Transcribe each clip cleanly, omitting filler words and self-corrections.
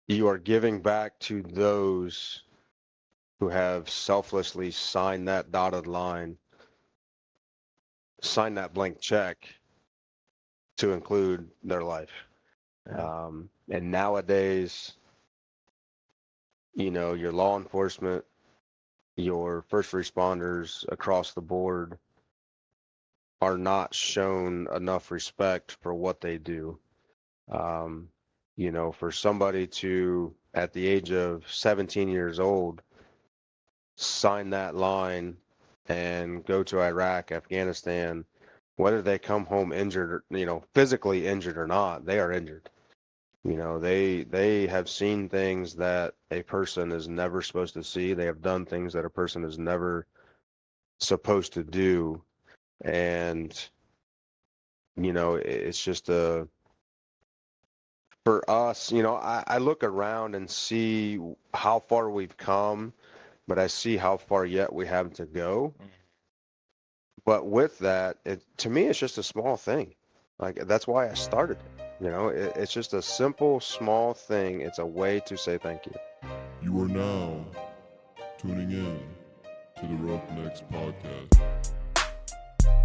you are giving back to those who have selflessly signed that dotted line, signed that blank check to include their life. Yeah. And nowadays, your law enforcement, your first responders across the board are not shown enough respect for what they do. Um, for somebody to, at the age of 17 years old, sign that line and go to Iraq, Afghanistan, whether they come home injured, physically injured or not, they are injured. They have seen things that a person is never supposed to see. They have done things that a person is never supposed to do. And, it's just for us, I look around and see how far we've come, but I see how far yet we have to go. But with that, to me, it's just a small thing. Like, that's why I started it. It's just a simple, small thing. It's a way to say thank you. You are now tuning in to the Roughnecks Podcast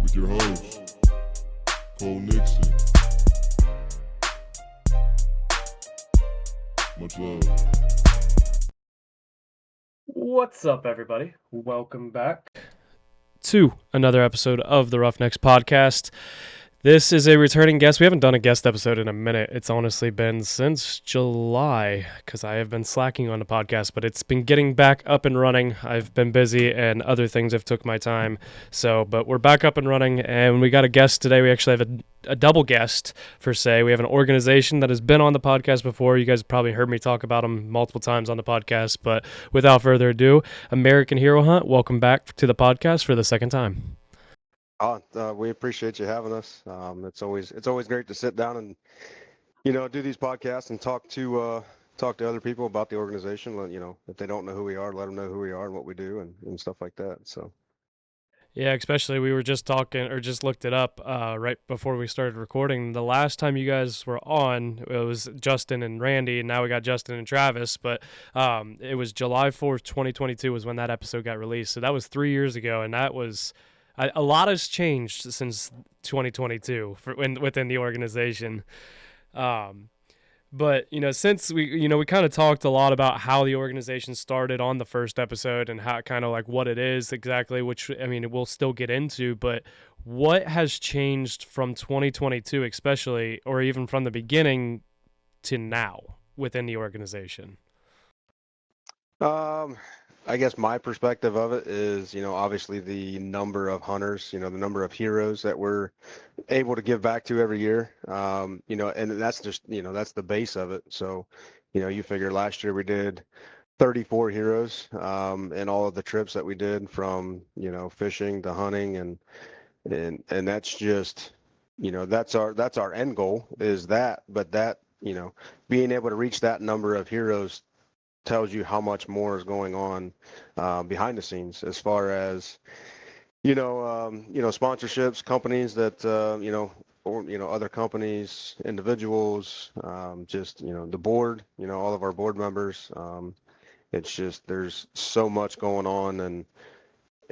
with your host, Cole Nixon. Much love. What's up, everybody? Welcome back to another episode of the Roughnecks Podcast. This is a returning guest. We haven't done a guest episode in a minute. It's honestly been since July because I have been slacking on the podcast, but it's been getting back up and running. I've been busy and other things have took my time. But we're back up and running, and we got a guest today. We actually have a double guest for say. We have an organization that has been on the podcast before. You guys probably heard me talk about them multiple times on the podcast, but without further ado, American Hero Hunt, welcome back to the podcast for the second time. We appreciate you having us. It's always great to sit down and do these podcasts and talk to other people about the organization. If they don't know who we are, let them know who we are and what we do and stuff like that. So. Yeah, especially we were just talking or just looked it up right before we started recording. The last time you guys were on, it was Justin and Randy, and now we got Justin and Travis. But it was July 4th, 2022 was when that episode got released. So that was 3 years ago, and that was a lot has changed since 2022 within the organization. But since we kind of talked a lot about how the organization started on the first episode and how kind of like what it is exactly, which I mean we'll still get into. But what has changed from 2022, especially, or even from the beginning to now within the organization? I guess my perspective of it is, obviously the number of hunters, the number of heroes that we're able to give back to every year. And that's just, that's the base of it. So, you figure last year we did 34 heroes in all of the trips that we did from, fishing to hunting and that's just, that's our end goal is that, but that, being able to reach that number of heroes tells you how much more is going on behind the scenes as far as sponsorships, companies that or other companies, individuals, just the board, all of our board members. It's just there's so much going on, and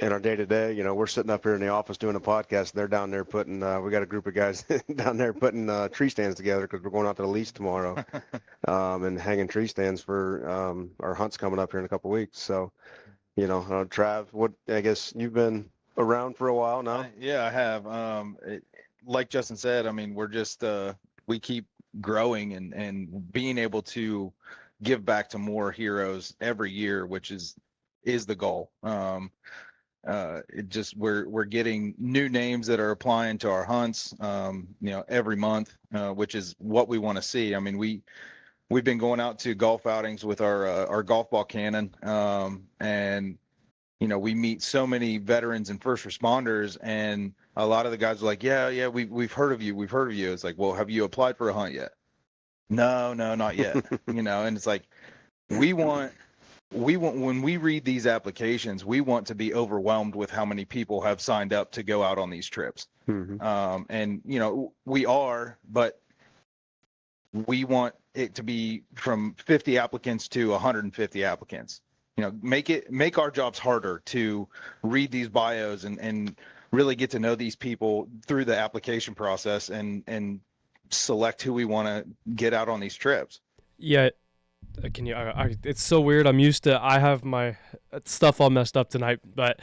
in our day to day, we're sitting up here in the office doing a podcast. They're down there putting. We got a group of guys down there putting tree stands together because we're going out to the lease tomorrow. And hanging tree stands for our hunts coming up here in a couple weeks. So, Trav, I guess you've been around for a while now. Yeah, I have. Like Justin said, I mean, we're just we keep growing and being able to give back to more heroes every year, which is the goal. It just we're getting new names that are applying to our hunts, every month, which is what we want to see. I mean, we've been going out to golf outings with our golf ball cannon, and we meet so many veterans and first responders, and a lot of the guys are like, yeah, we've heard of you, we've heard of you. It's like, well, have you applied for a hunt yet? No, not yet. And it's like we want when we read these applications, we want to be overwhelmed with how many people have signed up to go out on these trips. Mm-hmm. And we are, but we want it to be from 50 applicants to 150 applicants. Make our jobs harder to read these bios and really get to know these people through the application process and select who we want to get out on these trips. Yeah, can you? It's so weird. I'm used to. I have my stuff all messed up tonight, but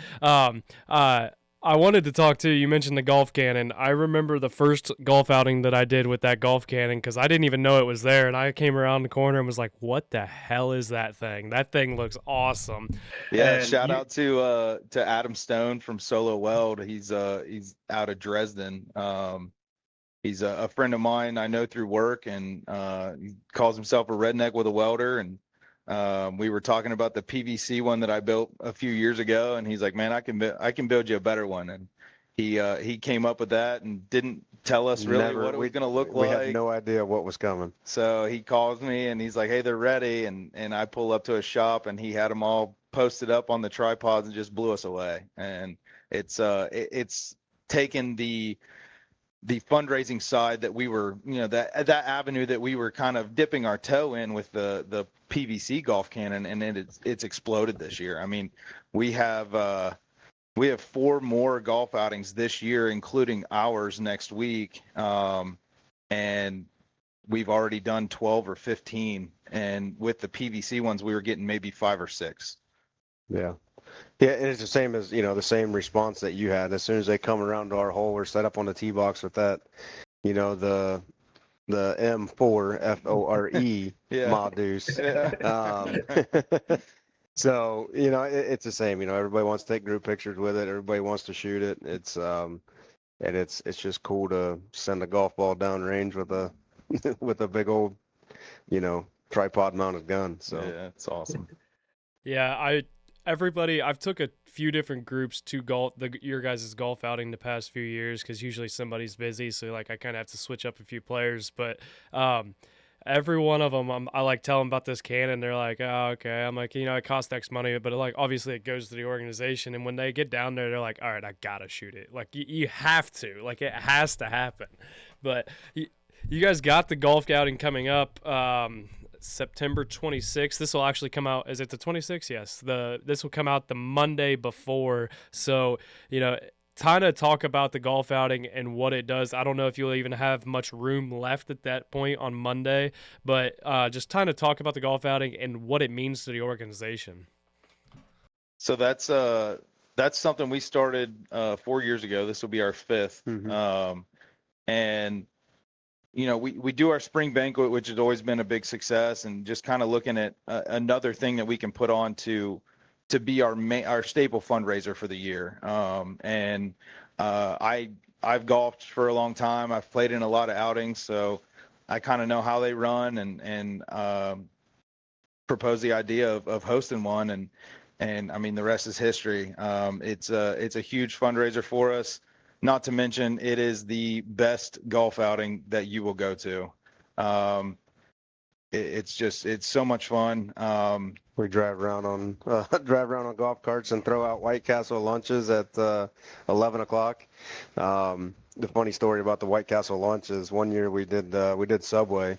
I wanted to talk to you. You mentioned the golf cannon. I remember the first golf outing that I did with that golf cannon because I didn't even know it was there, and I came around the corner and was like, "What the hell is that thing? That thing looks awesome." Yeah, And shout out to Adam Stone from Solo Weld. He's out of Dresden. He's a friend of mine I know through work, and he calls himself a redneck with a welder. And we were talking about the PVC one that I built a few years ago, and he's like, "Man, I can build you a better one." And he came up with that and didn't tell us really what it was going to look We like. had no idea what was coming. So he calls me and he's like, "Hey, they're ready." And I pull up to his shop and he had them all posted up on the tripods and just blew us away. And it's taken the fundraising side that we were, that avenue that we were kind of dipping our toe in with the PVC golf cannon, and it's exploded this year. I mean, we have 4 more golf outings this year, including ours next week, and we've already done 12 or 15. And with the PVC ones, we were getting maybe 5 or 6. Yeah. Yeah, and it's the same as, the same response that you had. As soon as they come around to our hole, we're set up on the tee box with that, the M4 FORE Yeah. Ma Deuce. Yeah. So, it's the same, everybody wants to take group pictures with it. Everybody wants to shoot it. And it's just cool to send a golf ball down range with a, with a big old, tripod mounted gun. So Yeah, it's awesome. yeah, I've took a few different groups to your guys' golf outing the past few years because usually somebody's busy, so like I kind of have to switch up a few players. But every one of them, I like tell them about this cannon. They're like, "Oh, okay." I'm like, it costs X money, but like obviously it goes to the organization. And when they get down there, they're like, "All right, I gotta shoot it. Like you have to. Like it has to happen." But you guys got the golf outing coming up. September 26th. This will actually come out. Is it the 26th? Yes. This will come out the Monday before. So, kind of talk about the golf outing and what it does. I don't know if you'll even have much room left at that point on Monday, but just kind of talk about the golf outing and what it means to the organization. So that's something we started 4 years ago. This will be our 5th. Mhm. And we do our spring banquet, which has always been a big success, and just kind of looking at another thing that we can put on to be our staple fundraiser for the year. I've golfed for a long time. I've played in a lot of outings, so I kind of know how they run, and propose the idea of hosting one, and I mean the rest is history. It's a huge fundraiser for us. Not to mention, it is the best golf outing that you will go to. It's so much fun. We drive around on golf carts and throw out White Castle lunches at 11 o'clock. The funny story about the White Castle lunch is one year we did Subway.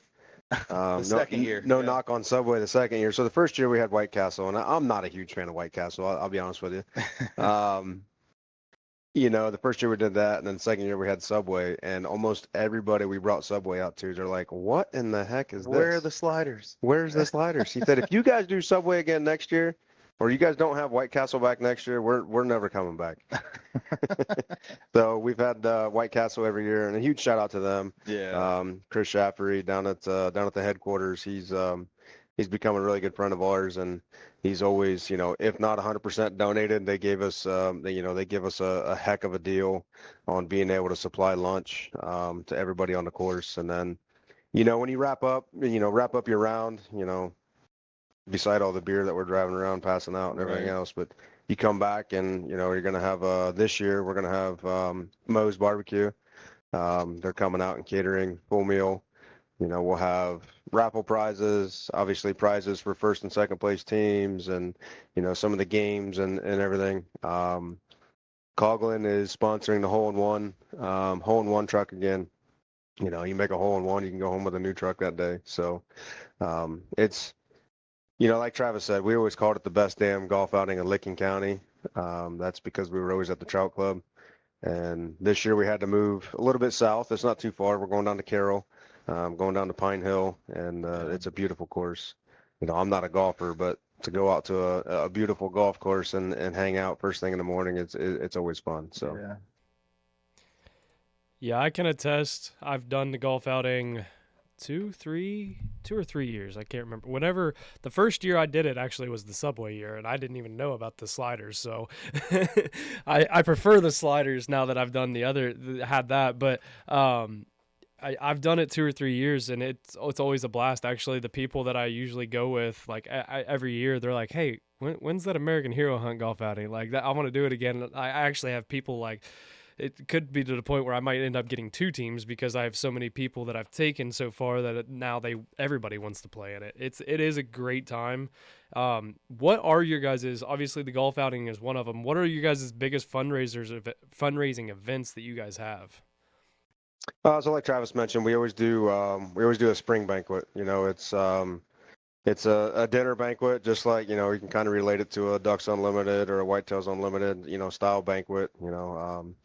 The second year, no yeah. knock on Subway the second year. So the first year we had White Castle, and I'm not a huge fan of White Castle. I'll be honest with you. The first year we did that, and then the second year we had Subway, and almost everybody we brought Subway out to, they're like, "What in the heck is Where are this? the sliders?" Where's the sliders?" He said, "If you guys do Subway again next year, or you guys don't have White Castle back next year, we're never coming back." So we've had White Castle every year, and a huge shout out to them. Yeah. Chris Shaffery down at the headquarters. He's become a really good friend of ours, and he's always, if not 100% donated, they gave us, they give us a heck of a deal on being able to supply lunch to everybody on the course. And then, when you wrap up your round, beside all the beer that we're driving around passing out and everything Right. else, but you come back and, you're going to have, this year, we're going to have Moe's Barbecue. They're coming out and catering full meal. We'll have raffle prizes, obviously prizes for first and second place teams, and some of the games and everything. Coughlin is sponsoring the hole in one truck again. You know, you make a hole in one, you can go home with a new truck that day. So it's, you know, like Travis said, we always called it the best damn golf outing in Licking County. That's because we were always at the Trout Club. And this year we had to move a little bit south. It's not too far. We're going down to Carroll, going down to Pine Hill, and it's a beautiful course. You know, I'm not a golfer, but to go out to a beautiful golf course and hang out first thing in the morning, it's always fun. So Yeah. Yeah, I can attest. I've done the golf outing 2 or 3 years. I can't remember. Whenever the first year I did it actually was the Subway year, and I didn't even know about the sliders. So I prefer the sliders now that I've done had that. But I've done it 2 or 3 years, and it's always a blast. Actually, the people that I usually go with, like every year, they're like, "Hey, when's that American Hero Hunt golf outing? Like that, I want to do it again." I actually have people like. It could be to the point where I might end up getting two teams because I have so many people that I've taken so far that now everybody wants to play in it. It is a great time. What are your guys'? Obviously, the golf outing is one of them. What are your guys' biggest fundraising events that you guys have? so like Travis mentioned, we always do a spring banquet. You know, it's a dinner banquet, just like, you know, you can kind of relate it to a Ducks Unlimited or a Whitetails Unlimited, you know, style banquet. You know,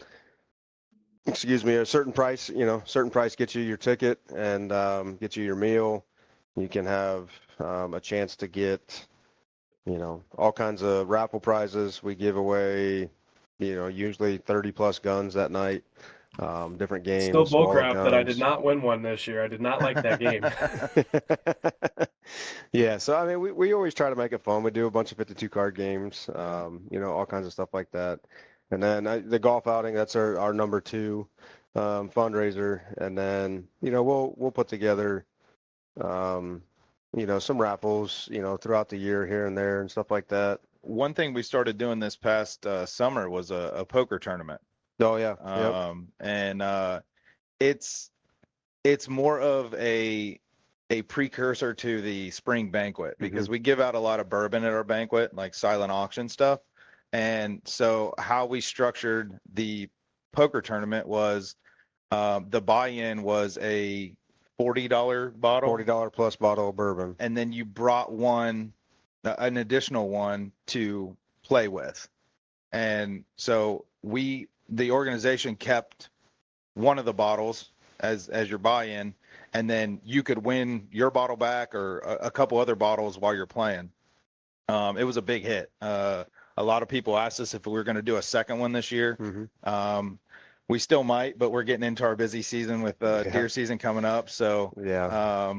excuse me, a certain price gets you your ticket and gets you your meal. You can have a chance to get, you know, all kinds of raffle prizes. We give away, you know, usually 30 plus guns that night, different Still games, smaller bullcrap that I did guns. not win one this year. I did not like that game. Yeah, so I mean, we always try to make it fun. We do a bunch of 52 card games, you know, all kinds of stuff like that. And then the golf outing, that's our number two fundraiser. And then, you know, we'll put together, um, you know, some raffles, you know, throughout the year here and there and stuff like that. One thing we started doing this past summer was a poker tournament. Oh yeah, yep. And it's it's more of a precursor to the spring banquet because we give out a lot of bourbon at our banquet, like silent auction stuff. And so how we structured the poker tournament was the buy-in was a $40 bottle, $40 plus bottle of bourbon. and then you brought an additional one to play with. And so the organization kept one of the bottles as your buy-in, and then you could win your bottle back or a couple other bottles while you're playing. It was a big hit. A lot of people asked us if we were going to do a second one this year. We still might, but we're getting into our busy season with deer season coming up. So Yeah.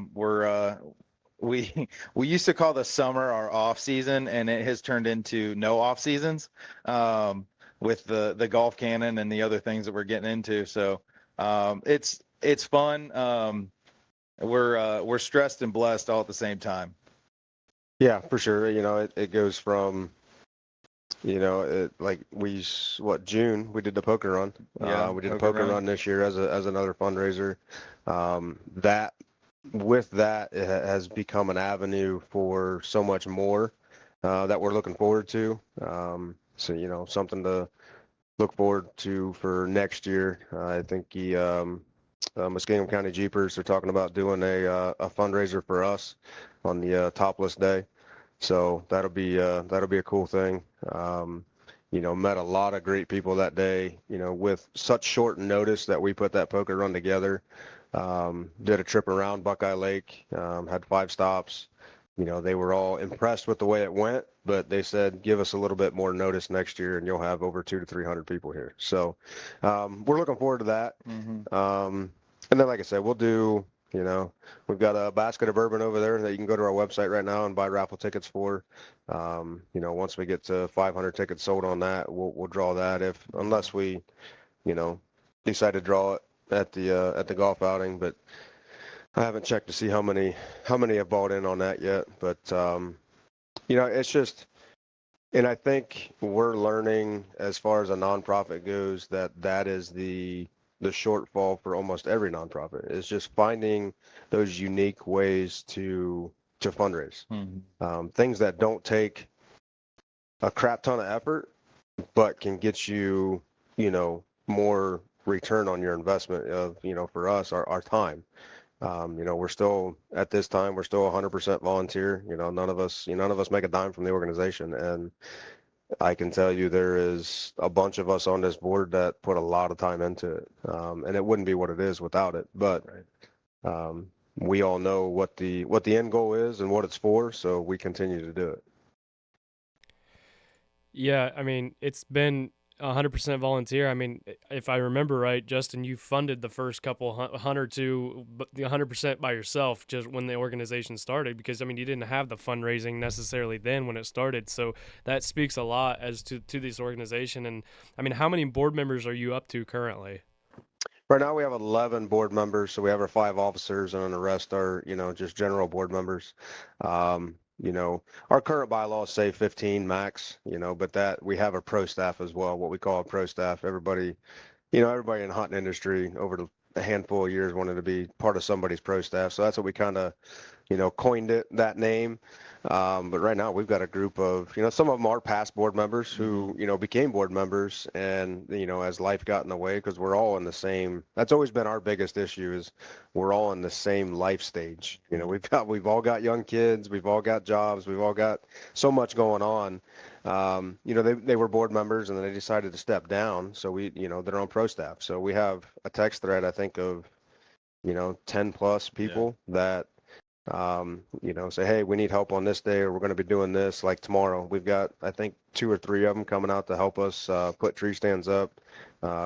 we used to call the summer our off season, and it has turned into no off seasons with the golf cannon and the other things that we're getting into. So it's fun. We're stressed and blessed all at the same time. Yeah, for sure. You know, it goes from, you know, like June, we did the poker run. Yeah, We did a poker poker run. run this year as another fundraiser. That with that, it has become an avenue for so much more that we're looking forward to. So, you know, something to look forward to for next year. I think Muskingum County Jeepers are talking about doing a fundraiser for us on the topless day. So that'll be a cool thing. You know, met a lot of great people that day, you know, with such short notice that we put that poker run together. Did a trip around Buckeye Lake, had 5 stops. You know, they were all impressed with the way it went, but they said, give us a little bit more notice next year and you'll have over 200 to 300 people here. So we're looking forward to that. And then, like I said, we'll do, you know, we've got a basket of bourbon over there that you can go to our website right now and buy raffle tickets for. You know, once we get to 500 tickets sold on that, we'll draw that unless we, you know, decide to draw it at the golf outing. But I haven't checked to see how many have bought in on that yet. But you know, it's just, and I think we're learning as far as a nonprofit goes that is the shortfall for almost every nonprofit is just finding those unique ways to fundraise. Things that don't take a crap ton of effort, but can get you, you know, more return on your investment of, for us, our time. We're still at this time, we're still 100% volunteer. None of us make a dime from the organization. And I can tell you there is a bunch of us on this board that put a lot of time into it. And it wouldn't be what it is without it. But we all know what the end goal is and what it's for, so we continue to do it. Yeah, I mean, it's been 100% volunteer. I mean, if I remember right, Justin, you funded the first couple hunt or two, but the 100% by yourself just when the organization started, because I mean, you didn't have the fundraising necessarily then when it started. So that speaks a lot as to this organization. And I mean, how many board members are you up to currently? Right now we have 11 board members, so we have our 5 officers, and then the rest are, just general board members. Our current bylaws say 15 max, but that we have a pro staff as well, what we call a pro staff. Everybody in the hunting industry over a handful of years wanted to be part of somebody's pro staff. So that's what we kind of, coined that name. But right now we've got a group of, some of them are past board members who, became board members, and, as life got in the way, because we're all in the same, that's always been our biggest issue, is we're all in the same life stage. We've all got young kids, we've all got jobs, we've all got so much going on. They were board members and then they decided to step down. So they're on pro staff. So we have a text thread, I think, of, 10 plus people that, say, hey, we need help on this day, or we're going to be doing this like tomorrow. We've got, I think, 2 or 3 of them coming out to help us put tree stands up,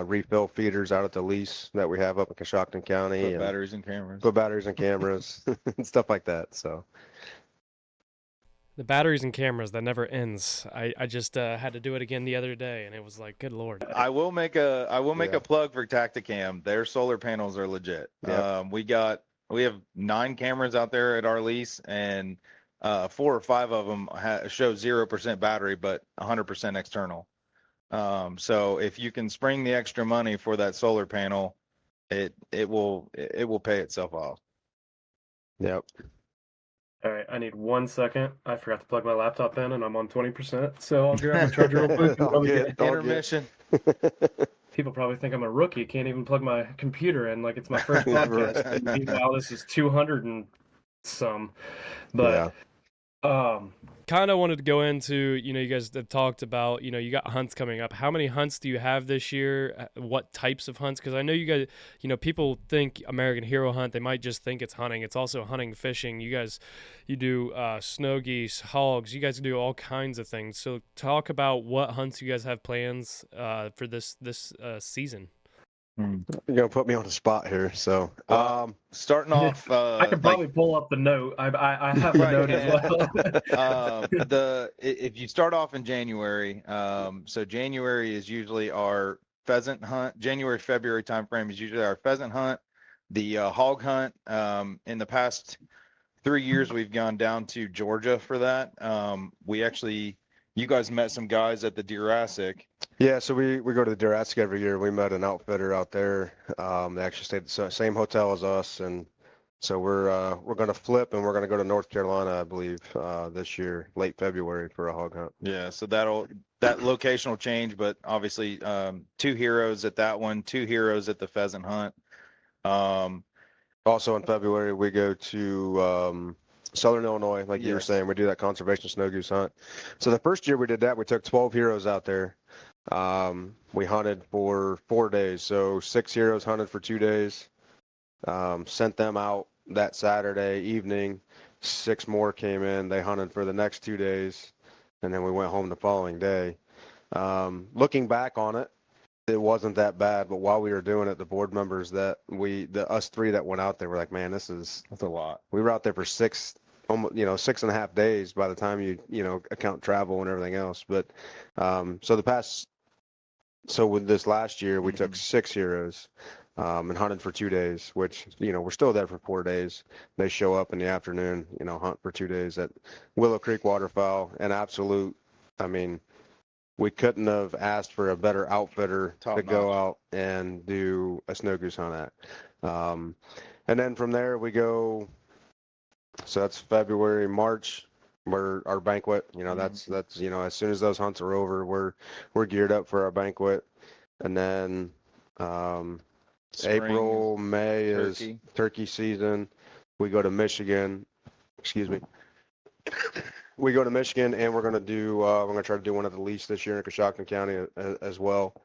refill feeders out at the lease that we have up in Coshocton County. Put batteries and cameras. Put batteries and cameras and stuff like that. So. The batteries and cameras, that never ends. I just had to do it again the other day, and it was like, good Lord. I will make a plug for Tacticam. Their solar panels are legit. Yep. We have 9 cameras out there at our lease, and 4 or 5 of them show 0% battery, but 100% external. So if you can spring the extra money for that solar panel, it will pay itself off. Yep. All right, I need 1 second. I forgot to plug my laptop in, and I'm on 20%. So I'll grab my charger real quick. And probably get Intermission. People probably think I'm a rookie. Can't even plug my computer in like it's my first podcast. And meanwhile, this is 200 and some. But kind of wanted to go into, you guys have talked about, you got hunts coming up. How many hunts do you have this year? What types of hunts? Because I know you guys, people think American Hero Hunt, they might just think it's hunting. It's also hunting, fishing. You do snow geese, hogs. You guys do all kinds of things. So talk about what hunts you guys have plans for this season. You're gonna put me on the spot here, so starting off, I can probably pull up the note. I have a note as well. If you start off in January, so January is usually our pheasant hunt. January, February timeframe is usually our pheasant hunt. The hog hunt. In the past 3 years, we've gone down to Georgia for that. You guys met some guys at the Jurassic. Yeah, so we go to the Jurassic every year. We met an outfitter out there. They actually stayed at the same hotel as us, and so we're going to flip, and we're going to go to North Carolina, I believe, this year, late February, for a hog hunt. Yeah, so that location will change, but obviously 2 heroes at that one, 2 heroes at the pheasant hunt. Also in February, we go to Southern Illinois, like you were saying. We do that conservation snow goose hunt. So the first year we did that, we took 12 heroes out there. We hunted for 4 days, so 6 heroes hunted for 2 days. Sent them out that Saturday evening. 6 more came in. They hunted for the next 2 days, and then we went home the following day. Looking back on it, it wasn't that bad, but while we were doing it, the board members us 3 that went out there were like, man, that's a lot. We were out there for 6.5 days by the time you account travel and everything else. But so with this last year, we took 6 heroes and hunted for 2 days, which, we're still there for 4 days. They show up in the afternoon, hunt for 2 days at Willow Creek Waterfowl. And absolute, I mean, we couldn't have asked for a better outfitter to go out and do a snow goose hunt at. And then from there we go, so that's February, March, where our banquet, that's as soon as those hunts are over, we're geared up for our banquet. And then Spring April, May is turkey. turkey season. We go to Michigan. Excuse me. We go to Michigan, and we're gonna try to do one at the least this year in Coshocton County as well.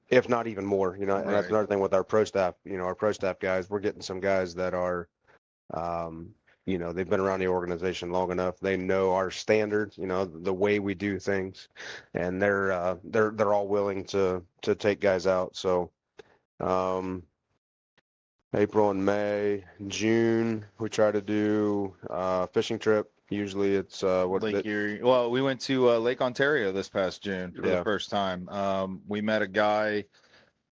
If not even more, and that's Right. another thing with our pro staff. Our pro staff guys, we're getting some guys that are, they've been around the organization long enough. They know our standards, the way we do things, and they're all willing to take guys out. So, April and May, June, we try to do fishing trip. Usually it's Lake Erie. Well, we went to Lake Ontario this past June for the Yeah. first time. We met a guy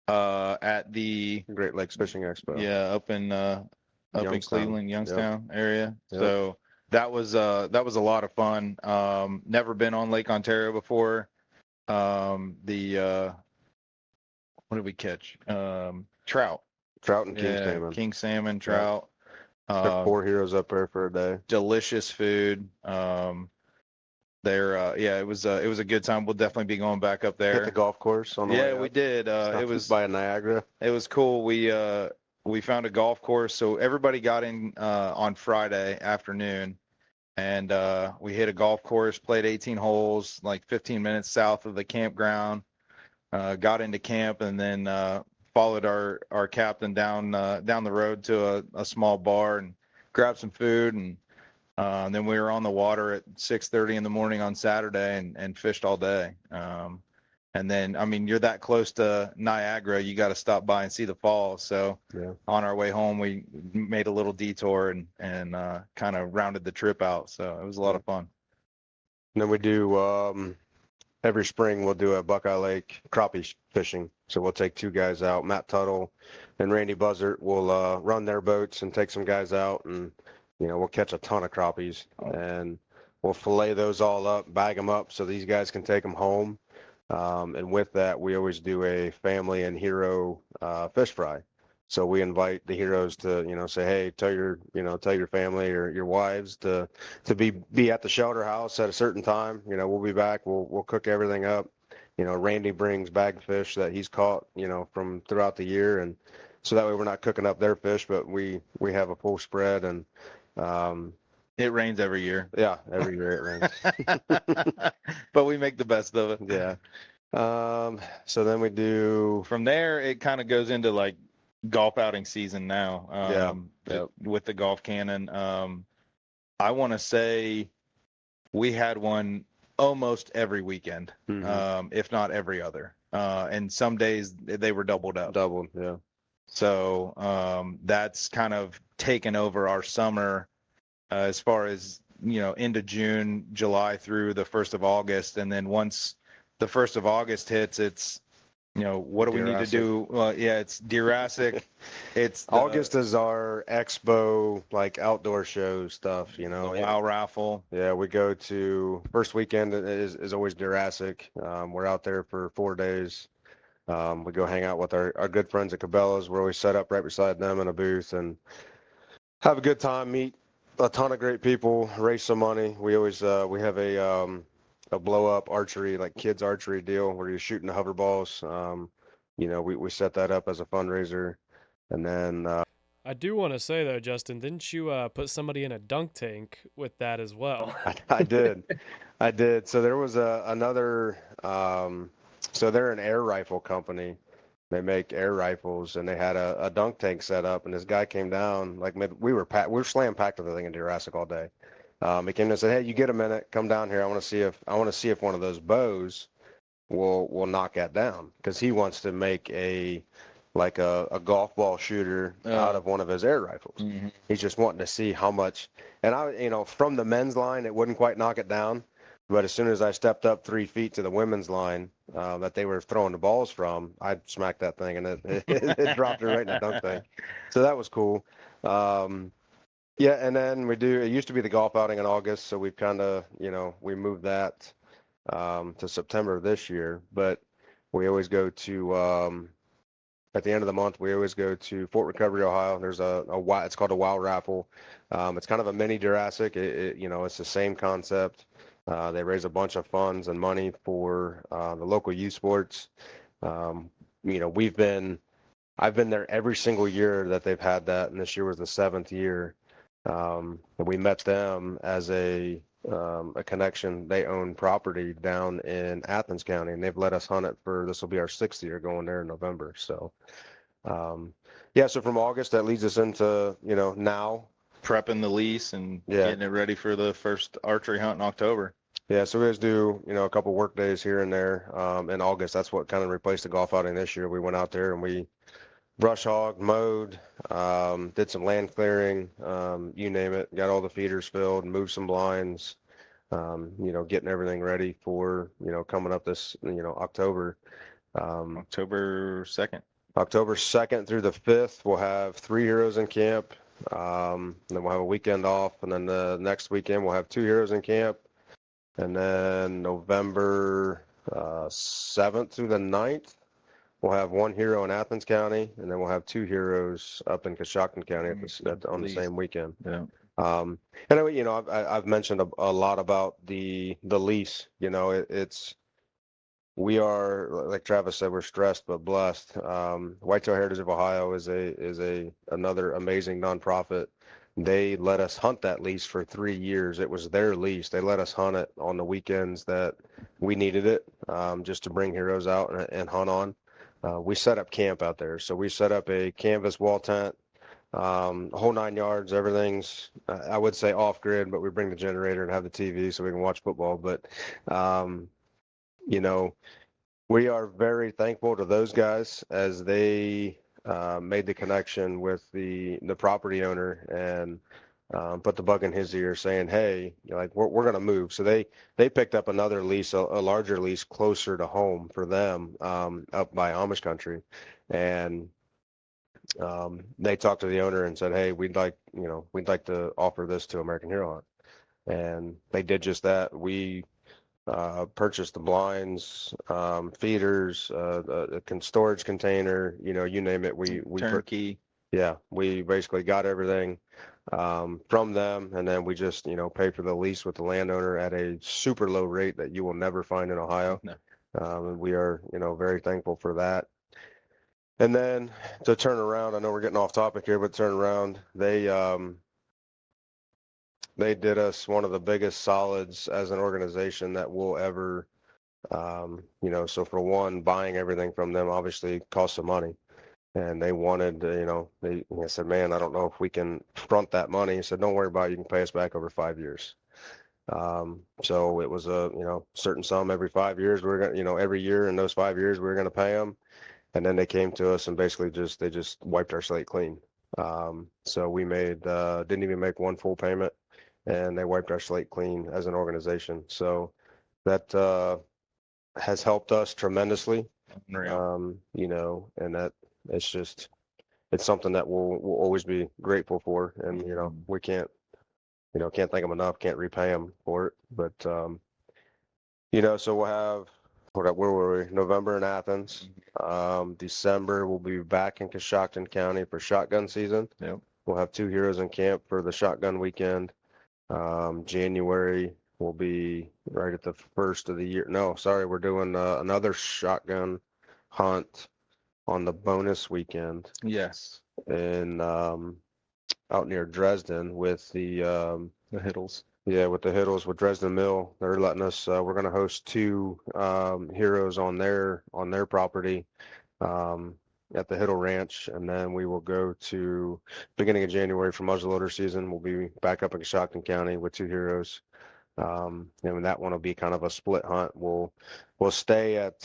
at the Great Lakes Fishing Expo. up in Youngstown. Cleveland, Youngstown area. Yep. So that was a lot of fun. Never been on Lake Ontario before. What did we catch? Trout. Trout and king Yeah, salmon. king salmon, trout. Took 4 heroes up there for a day. Delicious food. It was a good time. We'll definitely be going back up there. Hit the golf course on the way up. We did. It was by Niagara. It was cool. We found a golf course, so everybody got in on Friday afternoon, and we hit a golf course, played 18 holes, like 15 minutes south of the campground. Got into camp, and then followed our captain down the road to a small bar and grabbed some food, and then we were on the water at 6:30 in the morning on Saturday and fished all day. And then, I mean, you're that close to Niagara, you got to stop by and see the falls. So Yeah. on our way home, we made a little detour and kind of rounded the trip out. So it was a lot of fun. And then we do every spring we'll do a Buckeye Lake crappie fishing. So we'll take 2 guys out. Matt Tuttle and Randy Buzzard will run their boats and take some guys out, and we'll catch a ton of crappies, and we'll fillet those all up, bag them up so these guys can take them home. And with that, we always do a family and hero fish fry. So we invite the heroes to, say, hey, tell your family or your wives to be at the shelter house at a certain time. We'll be back. We'll cook everything up. Randy brings bagged fish that he's caught, from throughout the year, and so that way we're not cooking up their fish, but we have a full spread. And it rains every year. Yeah, every year it rains. But we make the best of it. Yeah. So then we do. From there, it kind of goes into like golf outing season now. With the golf cannon. I want to say we had one almost every weekend, if not every other. And some days they were doubled up. Yeah. So that's kind of taken over our summer as far as, into June, July through the 1st of August. And then once the 1st of August hits, it's, what do we need to do? Well, yeah, it's Jurassic. It's August is our expo, like outdoor show stuff, the WOW raffle. Yeah, we go to first weekend is always Jurassic. We're out there for 4 days. We go hang out with our good friends at Cabela's. We're always set up right beside them in a booth and have a good time, meet a ton of great people, raise some money. We always we have a blow up archery, like kids archery deal where you're shooting the hover balls. We set that up as a fundraiser. And then I do want to say though, Justin, didn't you put somebody in a dunk tank with that as well? I did. So there was another so they're an air rifle company. They make air rifles, and they had a dunk tank set up, and this guy came down, like we were slam packed with the thing in Jurassic all day. He came and said, hey, you get a minute, come down here. I want to see if one of those bows will knock that down, because he wants to make a golf ball shooter out of one of his air rifles. Mm-hmm. He's just wanting to see how much. And from the men's line, it wouldn't quite knock it down. But as soon as I stepped up 3 feet to the women's line that they were throwing the balls from, I smacked that thing, and it dropped it right in the dunk tank. So that was cool. Yeah, and then it used to be the golf outing in August, so we've kind of, we moved that to September of this year. But we always go to, at the end of the month, we always go to Fort Recovery, Ohio. There's it's called a WOW raffle. It's kind of a mini Jurassic. It's the same concept. They raise a bunch of funds and money for the local youth sports. I've been there every single year that they've had that, and this year was the 7th year. And we met them as a connection. They own property down in Athens County, and they've let us hunt it for, this will be our 6th year going there in November. So, yeah, so from August, that leads us into, now. Prepping the lease and Yeah. getting it ready for the first archery hunt in October. Yeah, so we just do, a couple work days here and there in August. That's what kind of replaced the golf outing this year. We went out there and we brush hog, mowed, did some land clearing, you name it, got all the feeders filled, moved some blinds, getting everything ready for, coming up this, October. October 2nd. October 2nd through the 5th, we'll have 3 heroes in camp. Then we'll have a weekend off, and then the next weekend we'll have 2 heroes in camp. And then November 7th through the 9th, we'll have 1 hero in Athens County, and then we'll have 2 heroes up in Coshocton County on the same weekend. Yeah. And I've mentioned a lot about the lease. We are, like Travis said, we're stressed but blessed. Whitetail Heritage of Ohio is another amazing nonprofit. They let us hunt that lease for 3 years. It was their lease. They let us hunt it on the weekends that we needed it, just to bring heroes out and hunt on. We set up camp out there. So we set up a canvas wall tent, a whole 9 yards. Everything's, I would say off grid, but we bring the generator and have the TV so we can watch football. But, we are very thankful to those guys as they made the connection with the property owner and put the bug in his ear saying, hey, like we're going to move. So they picked up another lease, a larger lease closer to home for them, up by Amish country. And they talked to the owner and said, hey, we'd like to offer this to American Hero Hunt. And they did just that. We purchased the blinds, feeders, a storage container, you name it. We Turnkey. We basically got everything from them, and then we just pay for the lease with the landowner at a super low rate that you will never find in Ohio. No. And we are very thankful for that. And then to turn around, I know we're getting off topic here, but turn around, they did us one of the biggest solids as an organization that we'll ever, so for one, buying everything from them obviously costs some money. And they wanted, they said, man, I don't know if we can front that money. He said, don't worry about it. You can pay us back over 5 years. So it was a, certain sum every 5 years. We're going to, every year in those 5 years, we were going to pay them. And then they came to us and basically they just wiped our slate clean. So we didn't even make one full payment, and they wiped our slate clean as an organization. So that has helped us tremendously. And that it's something that we'll always be grateful for. And, we can't thank them enough, can't repay them for it. But, so we'll have, where were we? November in Athens. December, we'll be back in Coshocton County for shotgun season. Yep. We'll have 2 heroes in camp for the shotgun weekend. January will be right at the first of the year. No, sorry, we're doing another shotgun hunt on the bonus weekend. Yes. In out near Dresden with the Hiddles. Yeah, with the Hiddles, with Dresden Mill. They're letting us, we're going to host 2 heroes on their property at the Hiddle Ranch, and then we will go to beginning of January for muzzleloader season. We'll be back up in Coshocton County with 2 heroes. And that one will be kind of a split hunt. We'll stay at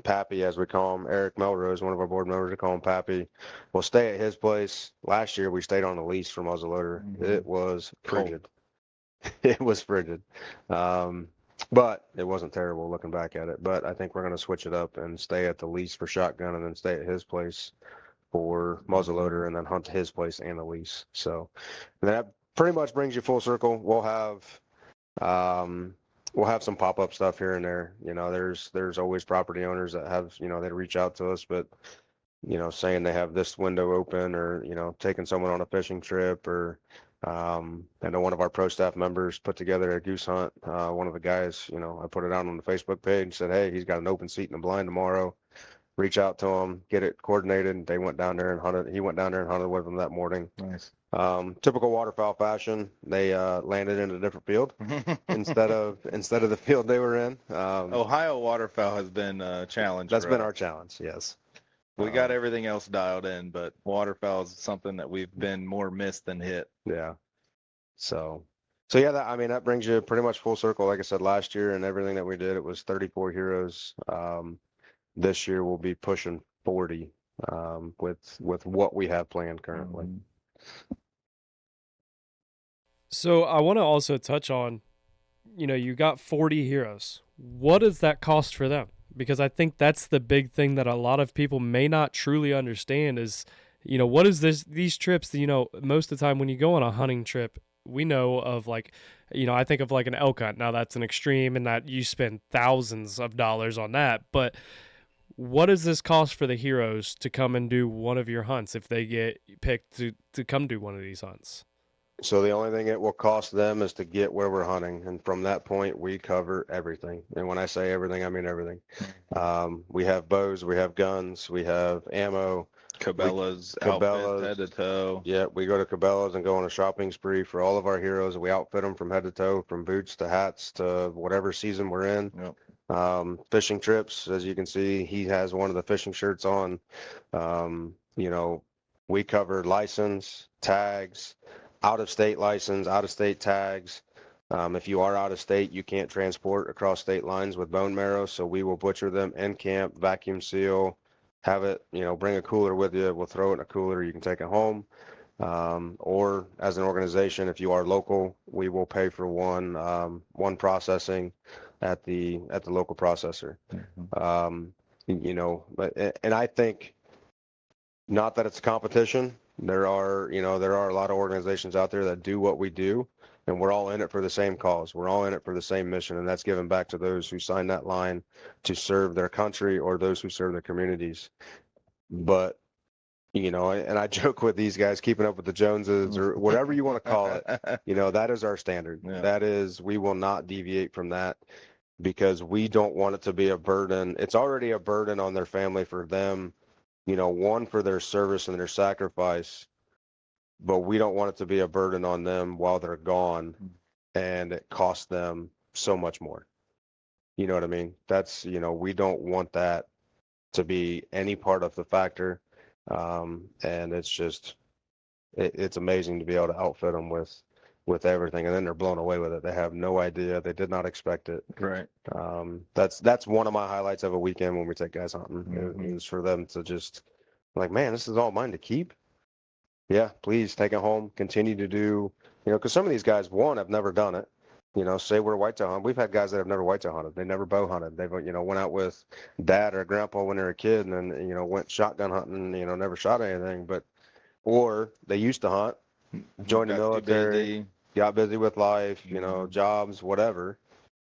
Pappy, as we call him, Eric Melrose, one of our board members, we call him Pappy. We'll stay at his place. Last year we stayed on a lease for muzzleloader. It was frigid. It was frigid. But it wasn't terrible looking back at it. But I think we're going to switch it up and stay at the lease for shotgun, and then stay at his place for muzzleloader, and then hunt to his place and the lease. So that pretty much brings you full circle. We'll have some pop-up stuff here and there. There's always property owners that have, they reach out to us, but saying they have this window open, or taking someone on a fishing trip, or I know one of our pro staff members put together a goose hunt. One of the guys, I put it out on the Facebook page, said, hey, he's got an open seat in the blind tomorrow. reach out to them, get it coordinated. They went down there and hunted. He went down there and hunted with them that morning. Nice. Typical waterfowl fashion. They landed in a different field instead of the field they were in. Ohio waterfowl has been a challenge. That's for been us. our challenge. Yes. We got everything else dialed in, but waterfowl is something that we've been more missed than hit. Yeah. So yeah, I mean, that brings you pretty much full circle. Like I said, last year and everything that we did, it was 34 heroes. This year we'll be pushing 40 with what we have planned currently. So I want to also touch on, you got 40 heroes. What does that cost for them? Because I think that's the big thing that a lot of people may not truly understand is, what is these trips, most of the time when you go on a hunting trip, we know of like, I think of like an elk hunt. Now that's an extreme and that you spend thousands of dollars on that. But what does this cost for the heroes to come and do one of your hunts if they get picked to come do one of these hunts? So the only thing it will cost them is to get where we're hunting. And from that point, we cover everything. And when I say everything, I mean everything. We have bows, we have guns, we have ammo. Cabela's, Cabela's, outfit, head to toe. Yeah, we go to Cabela's and go on a shopping spree for all of our heroes. We outfit them from head to toe, from boots to hats to whatever season we're in. Yep. Fishing trips, as you can see, he has one of the fishing shirts on. We cover license, tags, out-of-state license, out-of-state tags. If you are out of state, you can't transport across state lines with bone marrow, so we will butcher them in camp, vacuum seal, have it, bring a cooler with you. We'll throw it in a cooler. You can take it home. Or as an organization, if you are local, we will pay for one processing at the local processor. And I think, not that it's a competition. There are a lot of organizations out there that do what we do, and we're all in it for the same cause. We're all in it for the same mission, and that's giving back to those who sign that line to serve their country or those who serve their communities. But, and I joke with these guys, keeping up with the Joneses or whatever you want to call it, that is our standard. Yeah. That is, we will not deviate from that because we don't want it to be a burden. It's already a burden on their family for them, one, for their service and their sacrifice, but we don't want it to be a burden on them while they're gone and it costs them so much more. You know what I mean? That's, we don't want that to be any part of the factor. And it's just, it's amazing to be able to outfit them with everything. And then they're blown away with it. They have no idea. They did not expect it. Right. That's one of my highlights of a weekend when we take guys hunting is for them to just like, man, this is all mine to keep. Yeah, please take it home. Continue to do, because some of these guys, one, have never done it. Say we're whitetail hunting. We've had guys that have never whitetail hunted. They never bow hunted. They've, went out with dad or grandpa when they were a kid and then, went shotgun hunting, never shot anything. Or they used to hunt, joined the military, got busy with life, jobs, whatever,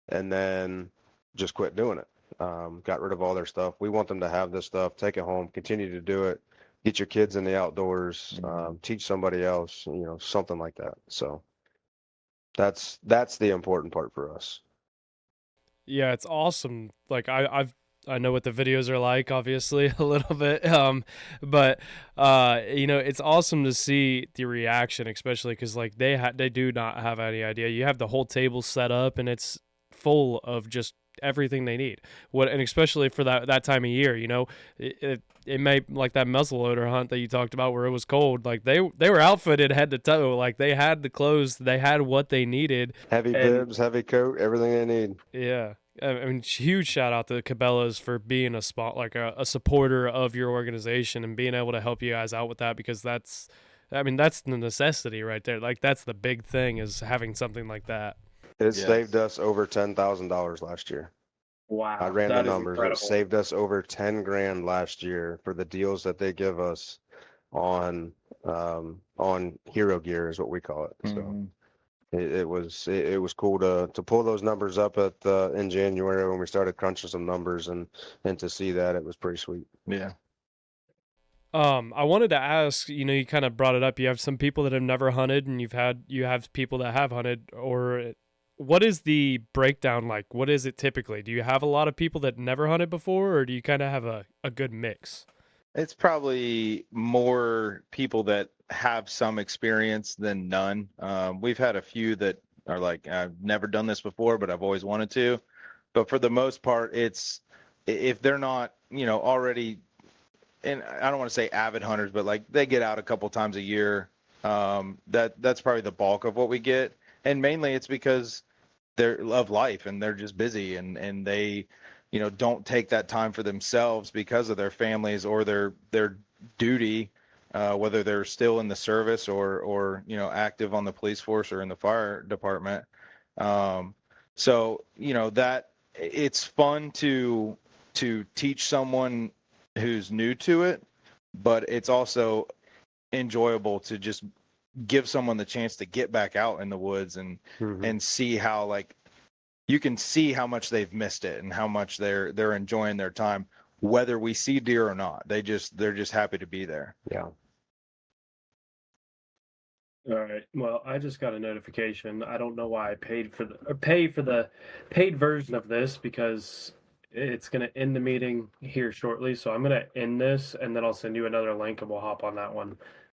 and then just quit doing it. Got rid of all their stuff. We want them to have this stuff, take it home, continue to do it, get your kids in the outdoors, teach somebody else, something like that. So that's the important part for us. Yeah, it's awesome. Like I know what the videos are like, obviously a little bit, but it's awesome to see the reaction, especially because like they do not have any idea. You have the whole table set up and it's full of just everything they need. And especially for that time of year, it may, like that muzzleloader hunt that you talked about where it was cold, like they were outfitted head to toe, like they had the clothes, they had what they needed, heavy bibs, heavy coat, everything they need. Yeah. I mean, huge shout out to Cabela's for being a supporter of your organization and being able to help you guys out with that, because that's the necessity right there. Like that's the big thing, is having something like that. It saved us over $10,000 last year. Wow. I ran the numbers. Incredible. It saved us over 10 grand last year for the deals that they give us on hero gear is what we call it. So it was cool to pull those numbers up in January when we started crunching some numbers and to see that, it was pretty sweet. Yeah. I wanted to ask, you kind of brought it up. You have some people that have never hunted, and you have people that have hunted, or what is the breakdown like? What is it typically? Do you have a lot of people that never hunted before, or do you kind of have a good mix? It's probably more people that have some experience than none. We've had a few that are like, I've never done this before, but I've always wanted to. But for the most part, it's if they're not, already, and I don't want to say avid hunters, but like they get out a couple times a year. That's probably the bulk of what we get, and mainly it's because they're of life and they're just busy and they don't take that time for themselves because of their families or their duty, whether they're still in the service or active on the police force or in the fire department. So that it's fun to teach someone who's new to it, but it's also enjoyable to just give someone the chance to get back out in the woods and see how, like, you can see how much they've missed it and how much they're enjoying their time, whether we see deer or not. They're just happy to be there. Yeah. All right. Well, I just got a notification. I don't know why I pay for the paid version of this because it's going to end the meeting here shortly. So I'm going to end this and then I'll send you another link and we'll hop on that one.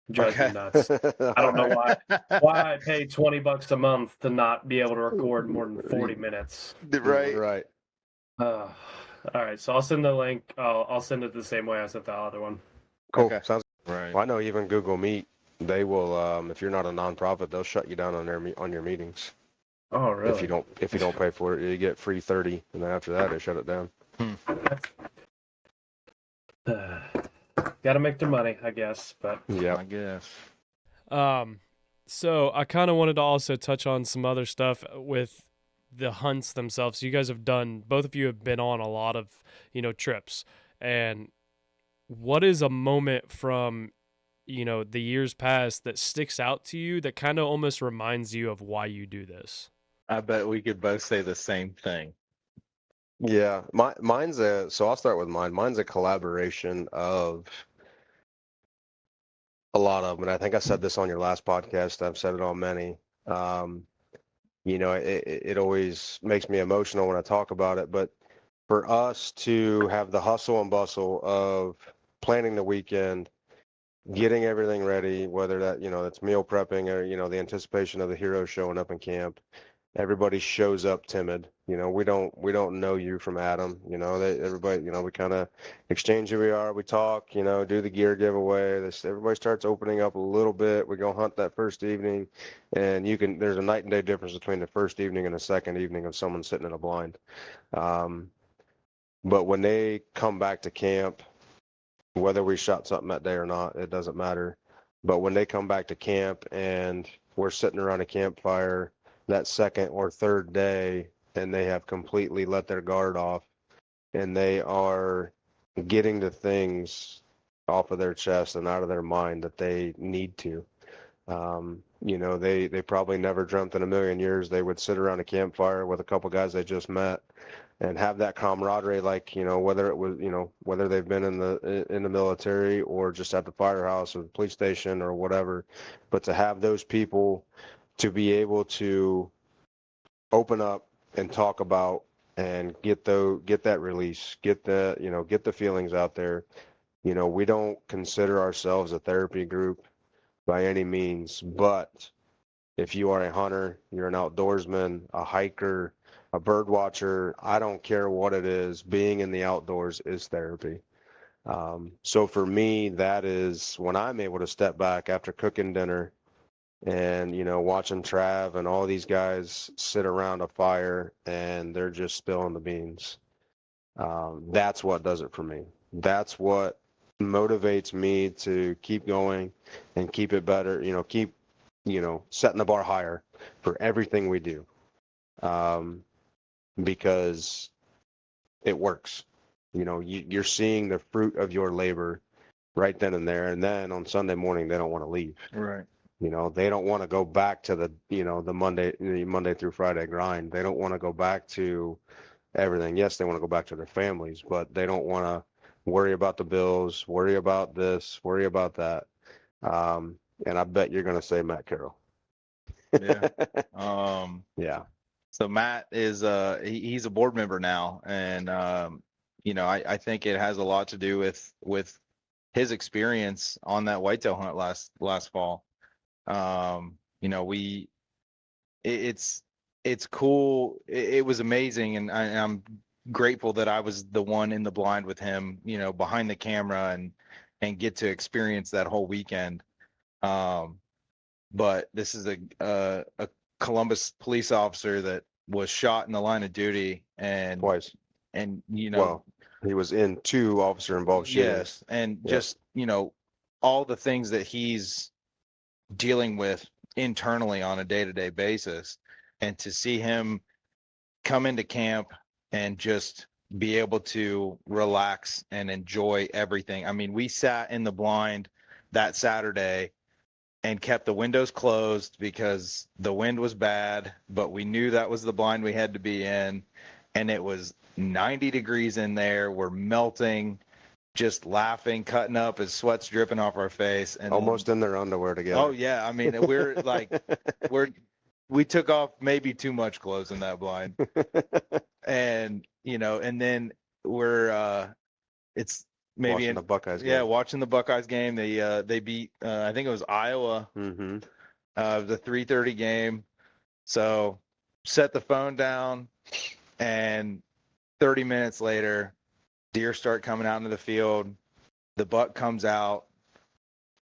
It drives me nuts. I don't know why I pay $20 a month to not be able to record more than 40 minutes. Right. Right. All right. So I'll send the link. I'll send it the same way I sent the other one. Cool. Okay. Sounds. Right. Well, I know even Google Meet, they will, if you're not a nonprofit, they'll shut you down on on your meetings. Oh, really? If you don't pay for it, you get free 30, and then after that, they shut it down. Got to make their money, I guess. But Yeah. I guess. So I kind of wanted to also touch on some other stuff with the hunts themselves. You guys have both of you have been on a lot of, trips. And what is a moment from, the years past that sticks out to you that kind of almost reminds you of why you do this? I bet we could both say the same thing. Yeah. So I'll start with mine. Mine's a collaboration of a lot of them. And I think I said this on your last podcast. I've said it on many. It always makes me emotional when I talk about it, but for us to have the hustle and bustle of planning the weekend, getting everything ready, whether that's meal prepping or, the anticipation of the heroes showing up in camp. Everybody shows up timid. We don't know you from Adam. Everybody, we kind of exchange who we are. We talk, do the gear giveaway. Everybody starts opening up a little bit. We go hunt that first evening, and there's a night and day difference between the first evening and the second evening of someone sitting in a blind. But when they come back to camp, whether we shot something that day or not, it doesn't matter. But when they come back to camp and we're sitting around a campfire that second or third day and they have completely let their guard off and they are getting the things off of their chest and out of their mind that they need to. They probably never dreamt in a million years they would sit around a campfire with a couple guys they just met and have that camaraderie, like, whether it was, whether they've been in the military or just at the firehouse or the police station or whatever, but to have those people to be able to open up and talk about and get that release, get the feelings out there. We don't consider ourselves a therapy group by any means, but if you are a hunter, you're an outdoorsman, a hiker, a bird watcher, I don't care what it is, being in the outdoors is therapy. So for me, that is when I'm able to step back after cooking dinner and, watching Trav and all these guys sit around a fire and they're just spilling the beans. That's what does it for me. That's what motivates me to keep going and keep it better, keep setting the bar higher for everything we do, because it works. You're seeing the fruit of your labor right then and there. And then on Sunday morning, they don't want to leave. Right. They don't want to go back to the Monday through Friday grind. They don't want to go back to everything. Yes, they want to go back to their families, but they don't want to worry about the bills, worry about this, worry about that. And I bet you're going to say Matt Carroll. Yeah. Yeah. So Matt is he's a board member now, and I think it has a lot to do with his experience on that whitetail hunt last fall. We it's cool. It was amazing, and I'm grateful that I was the one in the blind with him, behind the camera and get to experience that whole weekend. But this is a Columbus police officer that was shot in the line of duty, and Twice. and Well, he was in 2 officer-involved shootings. yes, and Yep. just all the things that he's dealing with internally on a day-to-day basis, and to see him come into camp and just be able to relax and enjoy everything. I mean, we sat in the blind that Saturday and kept the windows closed because the wind was bad, but we knew that was the blind we had to be in, and it was 90 degrees in there. We're melting, just laughing, cutting up as sweat's dripping off our face, and Almost in their underwear together. oh yeah, I mean, we're like we took off maybe too much clothes in that blind. And and then we're it's maybe watching the Buckeyes yeah, game. watching the Buckeyes game. They beat I think it was Iowa, Mm-hmm. the 3:30 game. So set the phone down, and 30 minutes later, deer start coming out into the field. The buck comes out,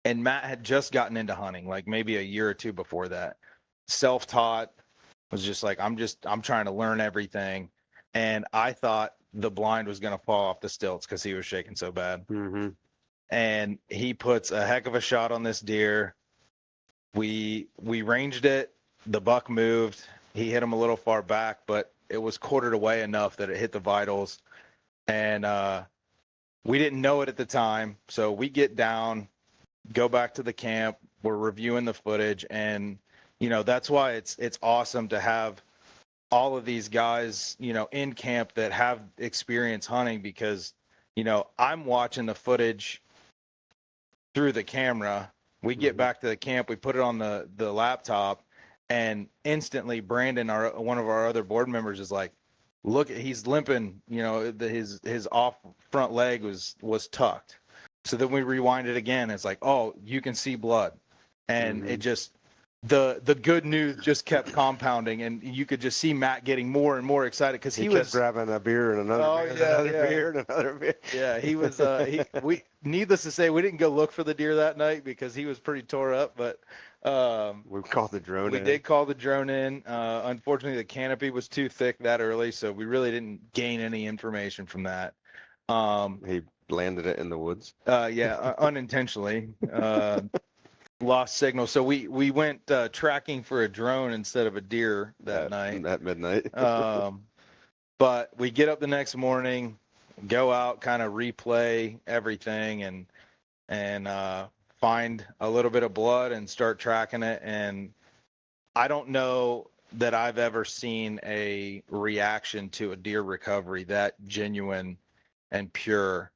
and Matt had just gotten into hunting, like maybe a year or two before that. Self-taught, was just like, I'm trying to learn everything. And I thought the blind was going to fall off the stilts because he was shaking so bad. Mm-hmm. And he puts a heck of a shot on this deer. We ranged it. The buck moved. He hit him a little far back, but it was quartered away enough that it hit the vitals. And we didn't know it at the time. So we get down, go back to the camp. We're reviewing the footage, and that's why it's awesome to have all of these guys, in camp that have experience hunting, because, I'm watching the footage through the camera. We get back to the camp, we put it on the laptop, and instantly Brandon, one of our other board members, is like, look, he's limping, his off front leg was tucked. So then we rewind it again. It's like, oh, you can see blood. And it just, the good news just kept compounding, and you could just see Matt getting more and more excited because he kept was grabbing a beer and another beer, and another beer and another beer. Yeah, he was. We needless to say, we didn't go look for the deer that night because he was pretty tore up. But we called the drone. We did call the drone in. Unfortunately, the canopy was too thick that early, so we really didn't gain any information from that. He landed it in the woods. Yeah, unintentionally. Lost signal. So we went tracking for a drone instead of a deer that night. At midnight. But we get up the next morning, go out, kind of replay everything, and find a little bit of blood and start tracking it. And I don't know that I've ever seen a reaction to a deer recovery that genuine and pure.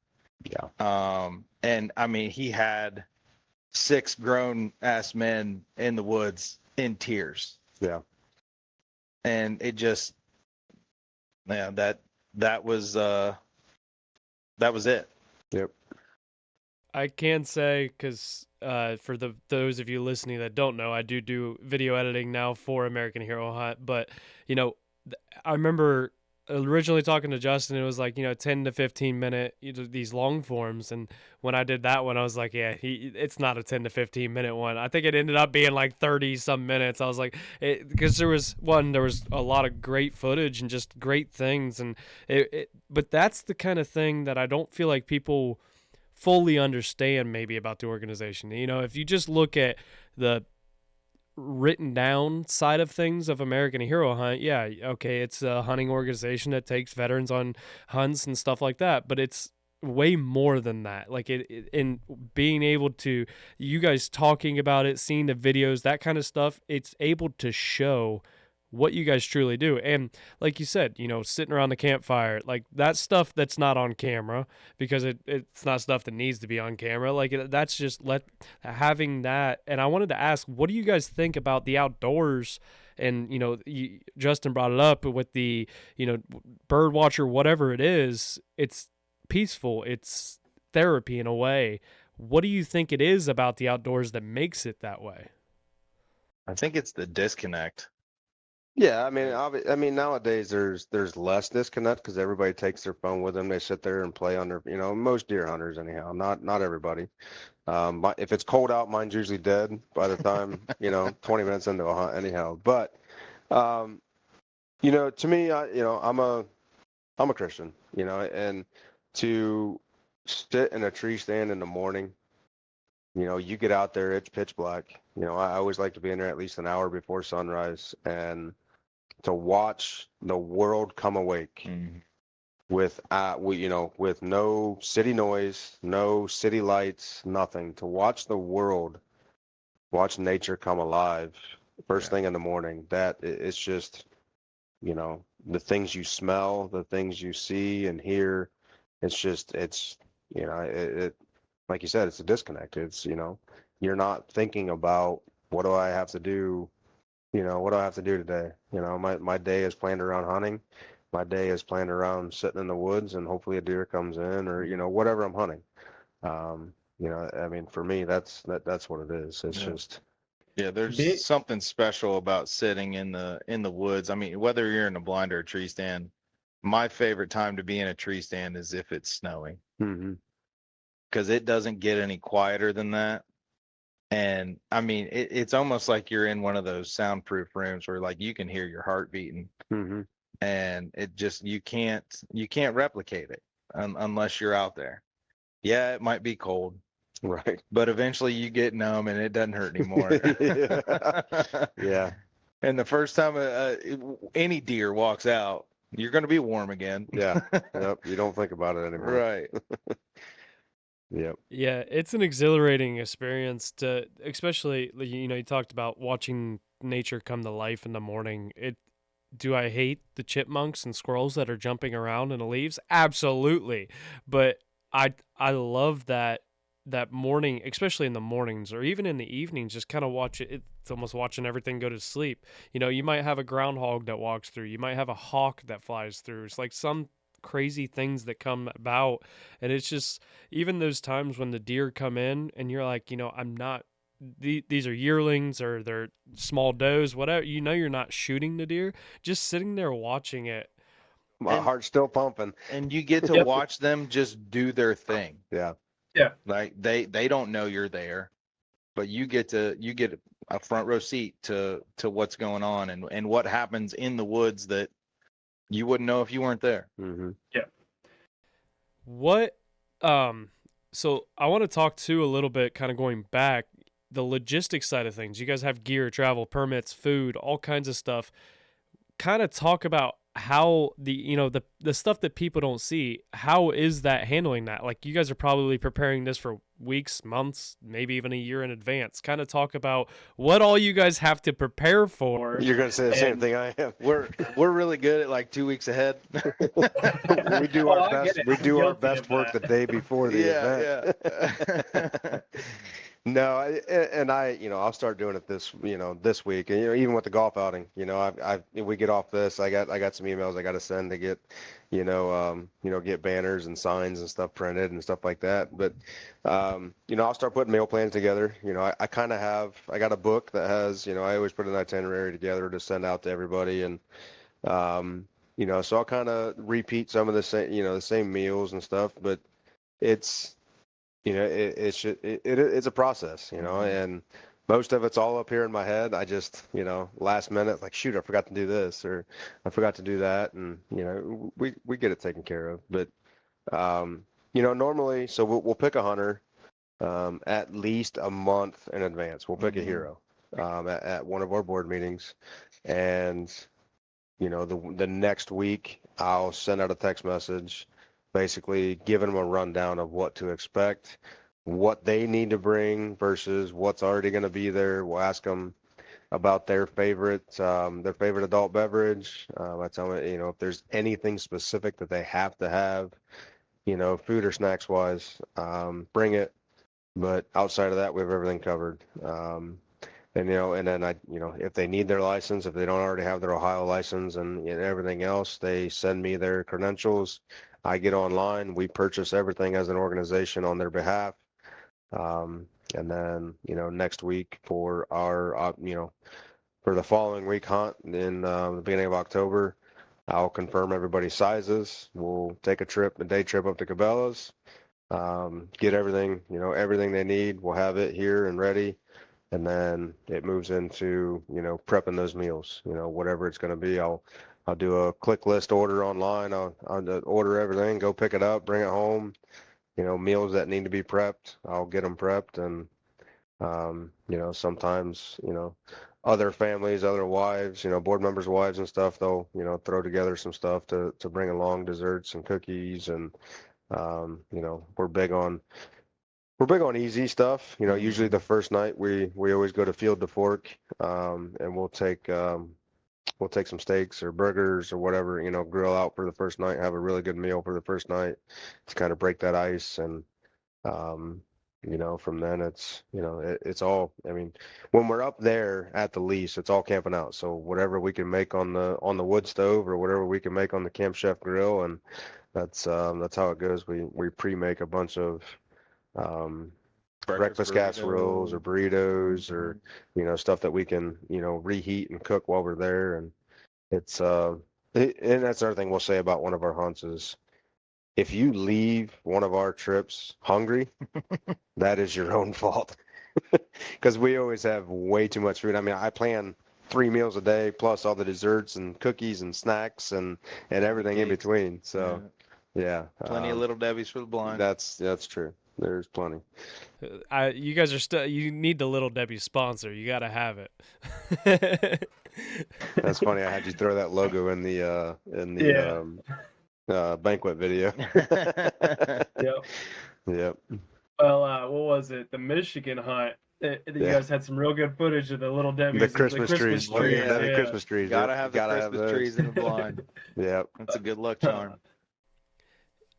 Yeah. And I mean, he had 6 grown-ass men in the woods in tears. Yeah. And it just, yeah, that was it. Yep. I can say, because for those of you listening that don't know, I do video editing now for American Hero Hunt. But, I remember originally talking to Justin, it was like, 10 to 15 minute, these long forms. And when I did that one, I was like, yeah, it's not a 10 to 15 minute one. I think it ended up being like 30 some minutes. I was like, because there was a lot of great footage and just great things. And but that's the kind of thing that I don't feel like people fully understand maybe about the organization. If you just look at the written down side of things of American Hero Hunt, yeah, okay, it's a hunting organization that takes veterans on hunts and stuff like that, but it's way more than that. Like in being able to, you guys talking about it, seeing the videos, that kind of stuff, it's able to show what you guys truly do. And like you said, sitting around the campfire, like that stuff that's not on camera, because it's not stuff that needs to be on camera. Like that's just having that. And I wanted to ask, what do you guys think about the outdoors And Justin brought it up with the bird watcher, whatever it is. It's peaceful. It's therapy in a way. What do you think it is about the outdoors that makes it that way? I think it's the disconnect. Yeah, I mean, nowadays there's less disconnect because everybody takes their phone with them. They sit there and play on their, most deer hunters anyhow. Not everybody. If it's cold out, mine's usually dead by the time 20 minutes into a hunt anyhow. But to me, I'm a Christian, and to sit in a tree stand in the morning, you get out there, it's pitch black. I always like to be in there at least an hour before sunrise and to watch the world come awake with with no city noise, no city lights, nothing. To watch the world, watch nature come alive first thing in the morning. It's just, the things you smell, the things you see and hear. It's like you said, it's a disconnect. It's, you're not thinking about what do I have to do, what do I have to do today? My day is planned around hunting. My day is planned around sitting in the woods and hopefully a deer comes in or, whatever I'm hunting. I mean, for me, that's what it is. It's just, Yeah, there's something special about sitting in the woods. I mean, whether you're in a blind or a tree stand, my favorite time to be in a tree stand is if it's snowing, because it doesn't get any quieter than that. And I mean, it's almost like you're in one of those soundproof rooms where like you can hear your heart beating, and it just you can't replicate it unless you're out there. Yeah, it might be cold, right. but eventually you get numb and it doesn't hurt anymore. Yeah. And the first time any deer walks out, you're going to be warm again. Yeah. Yep. You don't think about it anymore. Right. Yep. Yeah, it's an exhilarating experience to, especially you talked about watching nature come to life in the morning. Do I hate the chipmunks and squirrels that are jumping around in the leaves? Absolutely. But I love that morning, especially in the mornings or even in the evenings, just kind of watch it. It's almost watching everything go to sleep. You might have a groundhog that walks through. You might have a hawk that flies through. It's like some crazy things that come about, and it's just even those times when the deer come in and you're like, I'm not these are yearlings or they're small does, whatever, you're not shooting the deer, just sitting there watching it. My heart's still pumping. And you get to watch them just do their thing. Yeah. Yeah. Like they don't know you're there, but you get a front row seat to what's going on and what happens in the woods that you wouldn't know if you weren't there. Yeah. What so I want to talk too a little bit, kind of going back, the logistics side of things. You guys have gear, travel, permits, food, all kinds of stuff. Kind of talk about how the stuff that people don't see, how is that handling that? Like, you guys are probably preparing this for weeks, months, maybe even a year in advance. Kind of talk about what all you guys have to prepare for. You're going to say the same thing I am. We're really good at like 2 weeks ahead. We do our best. We do our best work the day before the event. Yeah. No, I'll start doing it this week, and even with the golf outing, we get off this. I got some emails I got to send to get, get banners and signs and stuff printed and stuff like that. But, I'll start putting meal plans together. I kind of I got a book that has, I always put an itinerary together to send out to everybody, and, so I'll kind of repeat some of the same meals and stuff, but it's. It's a process, and most of it's all up here in my head. I just, last minute, like, shoot, I forgot to do this or I forgot to do that. And, we get it taken care of. But, normally, so we'll pick a hunter at least a month in advance. We'll pick a hero at one of our board meetings. And, the next week I'll send out a text message basically giving them a rundown of what to expect, what they need to bring versus what's already going to be there. We'll ask them about their favorite adult beverage. I tell them, if there's anything specific that they have to have, food or snacks wise, bring it. But outside of that, we have everything covered. And, and then if they need their license, if they don't already have their Ohio license and everything else, they send me their credentials. I get online, we purchase everything as an organization on their behalf. And then, next week for our, for the following week hunt in the beginning of October, I'll confirm everybody's sizes. We'll take a day trip up to Cabela's, get everything, everything they need. We'll have it here and ready. And then it moves into, prepping those meals, whatever it's going to be. I'll do a click list order online. I'll order everything, go pick it up, bring it home. Meals that need to be prepped, I'll get them prepped. And, sometimes, other families, other wives, board members' wives and stuff, they'll, throw together some stuff to bring along, desserts and cookies. And, we're big on easy stuff. Usually the first night we always go to Field to Fork, and we'll take some steaks or burgers or whatever, grill out for the first night, have a really good meal for the first night to kind of break that ice. And from then it's all, I mean, when we're up there at the lease, it's all camping out. So whatever we can make on the wood stove or whatever we can make on the Camp Chef grill, and that's how it goes. We pre-make a bunch of breakfast casseroles or burritos or stuff that we can reheat and cook while we're there. And it's and that's another thing we'll say about one of our hunts is if you leave one of our trips hungry, that is your own fault. Because we always have way too much food. I mean, I plan 3 meals a day plus all the desserts and cookies and snacks and everything in between. So yeah, plenty of Little Debbie's for the blind. That's true. There's plenty. You guys are you need the Little Debbie sponsor. You got to have it. That's funny. I had you throw that logo in the banquet video. Yep. Yep. Well, what was it? The Michigan hunt. You guys had some real good footage of the Little Debbie's. The Christmas trees. Yeah. Christmas trees. Gotta have the Christmas trees in the blind. Yep. That's a good luck charm.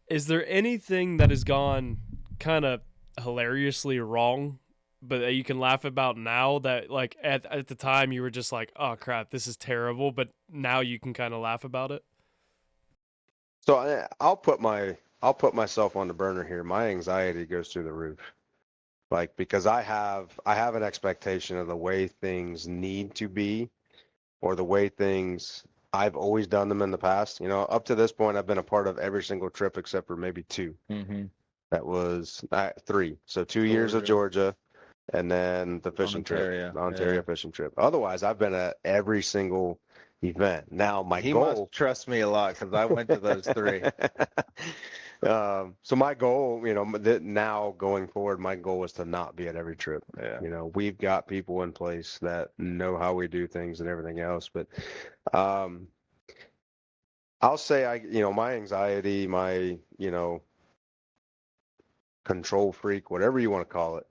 Is there anything that has gone kind of hilariously wrong, but that you can laugh about now that like at the time you were just like, oh crap, this is terrible, but now you can kind of laugh about it? So I'll put myself on the burner here. My anxiety goes through the roof. Like, because I have an expectation of the way things need to be or the way things I've always done them in the past. Up to this point, I've been a part of every single trip except for maybe 2. Mm-hmm. That was 3. So 2 years of Georgia and then the fishing trip, the Ontario fishing trip. Otherwise, I've been at every single event. Now, He must trust me a lot because I went to those 3. So my goal, now going forward, my goal is to not be at every trip. Yeah. We've got people in place that know how we do things and everything else. But I'll say my anxiety, my, control freak, whatever you want to call it.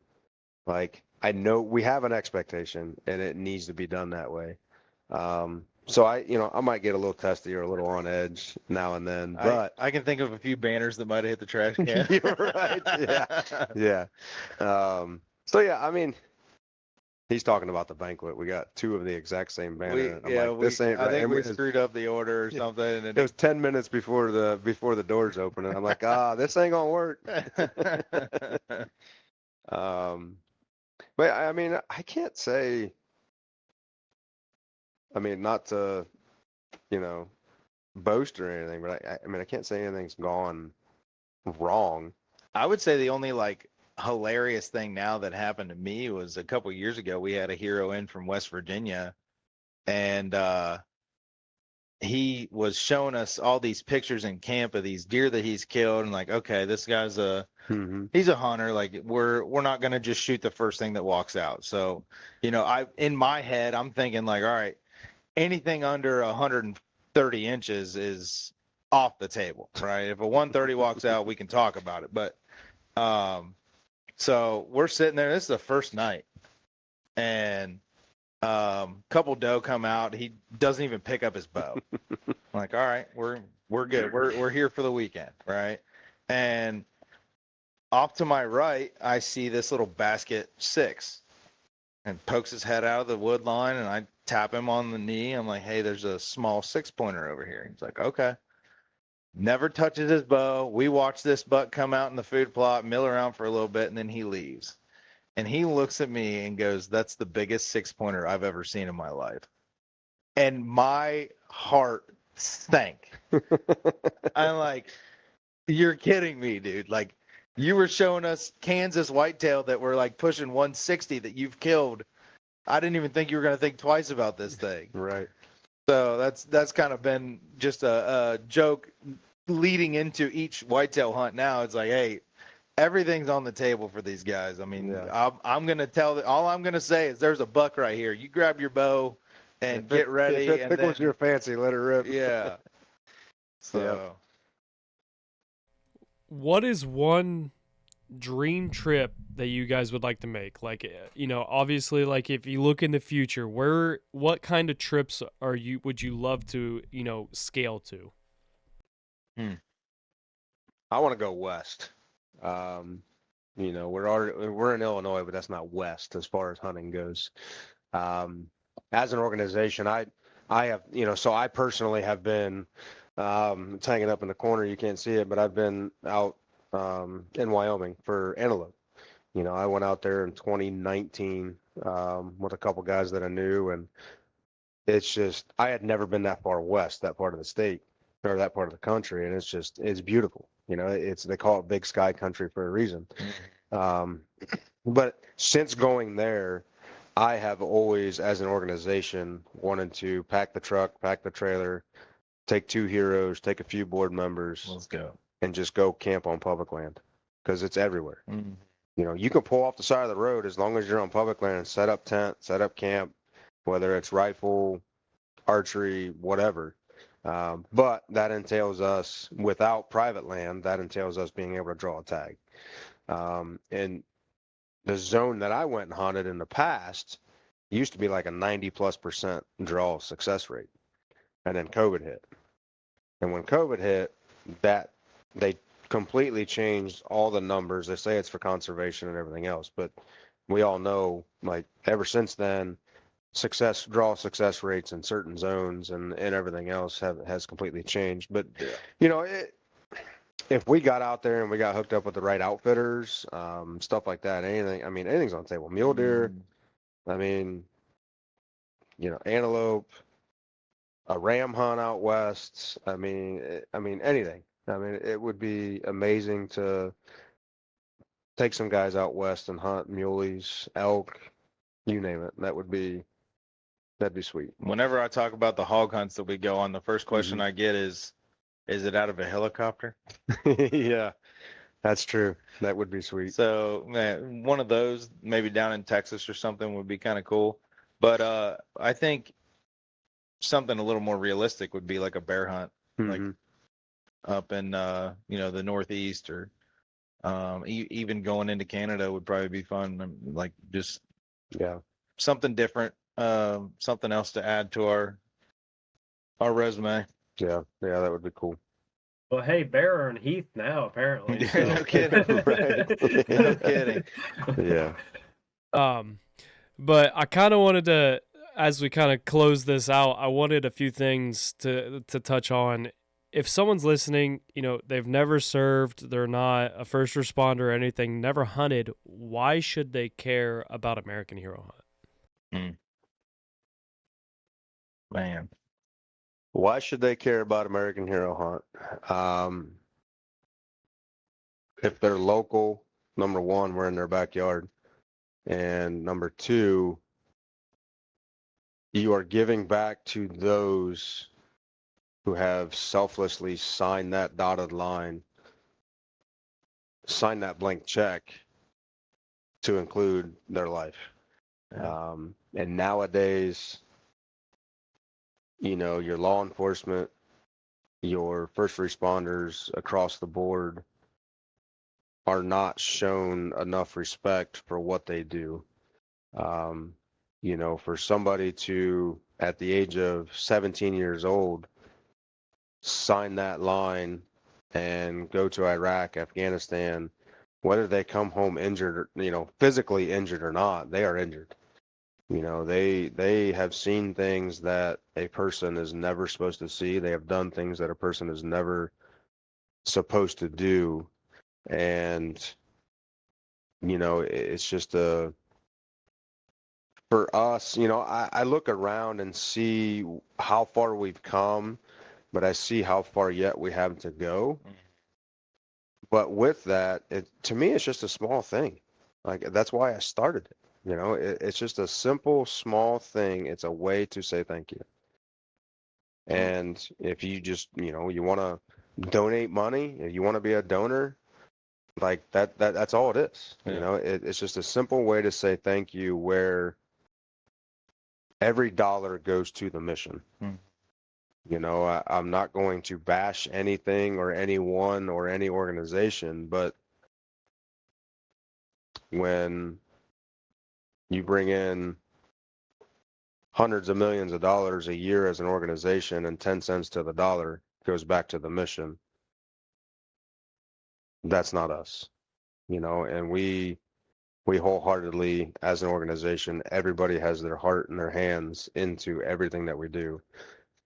Like, I know we have an expectation and it needs to be done that way. So I might get a little testy or a little on edge now and then, but I can think of a few banners that might have hit the trash can. You're right. Yeah. So yeah, I mean, he's talking about the banquet. We got 2 of the exact same banner. This ain't right. I think we screwed up the order or something. And it was 10 minutes before the doors open, and I'm like, this ain't gonna work. But I mean, I can't say. I mean, not to, boast or anything, but I mean, I can't say anything's gone wrong. I would say the only hilarious thing now that happened to me was a couple years ago. We had a hero in from West Virginia, and he was showing us all these pictures in camp of these deer that he's killed, and like, okay, this guy's he's a hunter. Like, we're not gonna just shoot the first thing that walks out. So, in my head, I'm thinking like, all right, anything under 130 inches is off the table, right? If a 130 walks out, we can talk about it. But so we're sitting there. This is the first night, and couple doe come out. He doesn't even pick up his bow. I'm like, all right, we're good. We're here for the weekend, right? And off to my right, I see this little basket 6. and pokes his head out of the wood line, and I tap him on the knee. I'm like, hey, there's a small 6-pointer over here. He's like, okay. Never touches his bow. We watch this buck come out in the food plot, mill around for a little bit, and then he leaves. And he looks at me and goes, that's the biggest 6-pointer I've ever seen in my life. And my heart sank. I'm like, you're kidding me, dude. Like, you were showing us Kansas whitetail that were like pushing 160 that you've killed. I didn't even think you were going to think twice about this thing. Right. So that's kind of been just a joke leading into each whitetail hunt now. It's like, hey, everything's on the table for these guys. I mean, Yeah. I'm going to all I'm going to say is there's a buck right here. You grab your bow and get ready. If it and tickles then, your fancy, let it rip. yeah. So What is one dream trip that you guys would like to make? Like, obviously, like if you look in the future, what kind of trips would you love to, scale to? I want to go west. We're in Illinois, but that's not west as far as hunting goes. As an organization, I have, so I personally have been, it's hanging up in the corner. You can't see it, but I've been out in Wyoming for antelope. I went out there in 2019 with a couple guys that I knew, and it's just, I had never been that far west, that part of the state or that part of the country, and it's beautiful. They call it Big Sky Country for a reason. Um, but since going there, I have always, as an organization, wanted to pack the truck, pack the trailer, take 2 heroes, take a few board members, let's go. and just go camp on public land because it's everywhere. Mm. You can pull off the side of the road as long as you're on public land and set up tent, set up camp, whether it's rifle, archery, whatever. But that entails us, without private land, that entails us being able to draw a tag. And the zone that I went and hunted in the past used to be like a 90+% draw success rate. And then COVID hit. And when COVID hit, they completely changed all the numbers. They say it's for conservation and everything else, but we all know, like, ever since then, draw success rates in certain zones and everything else has completely changed. But if we got out there and we got hooked up with the right outfitters, stuff like that, anything's on the table. Mule deer, antelope, a ram hunt out west. Anything. It would be amazing to take some guys out west and hunt muleys, elk, you name it. That'd be sweet. Whenever I talk about the hog hunts that we go on, the first question I get is it out of a helicopter? Yeah, that's true. That would be sweet. So, man, one of those, maybe down in Texas or something, would be kind of cool. But I think something a little more realistic would be like a bear hunt, like up in the Northeast, or even going into Canada would probably be fun. Like, just something different, something else to add to our resume. Yeah, that would be cool. Well, hey, bear are in Heath now, apparently. So. No kidding. Right. No kidding. Yeah. But I kind of wanted to, as we kind of close this out, I wanted a few things to touch on. If someone's listening, they've never served, they're not a first responder or anything, never hunted, why should they care about American Hero Hunt? Man. Why should they care about American Hero Hunt? If they're local, number one, we're in their backyard. And number two, you are giving back to those who have selflessly signed that dotted line, signed that blank check to include their life. Yeah. And nowadays, your law enforcement, your first responders across the board are not shown enough respect for what they do. For somebody to, at the age of 17 years old, sign that line and go to Iraq, Afghanistan, whether they come home injured, physically injured or not, they are injured. You know, they have seen things that a person is never supposed to see. They have done things that a person is never supposed to do. And, you know, it's just for us, you know, I look around and see how far we've come, but I see how far yet we have to go. But with that, to me, it's just a small thing. Like, that's why I started it. You know, it's just a simple, small thing. It's a way to say thank you. And if you just, you know, you want to donate money, if you want to be a donor, like that's all it is. Yeah. You know, it's just a simple way to say thank you where every dollar goes to the mission. You know, I'm not going to bash anything or anyone or any organization, but when you bring in hundreds of millions of dollars a year as an organization and 10 cents to the dollar goes back to the mission, that's not us. You know, and we wholeheartedly, as an organization, everybody has their heart and their hands into everything that we do.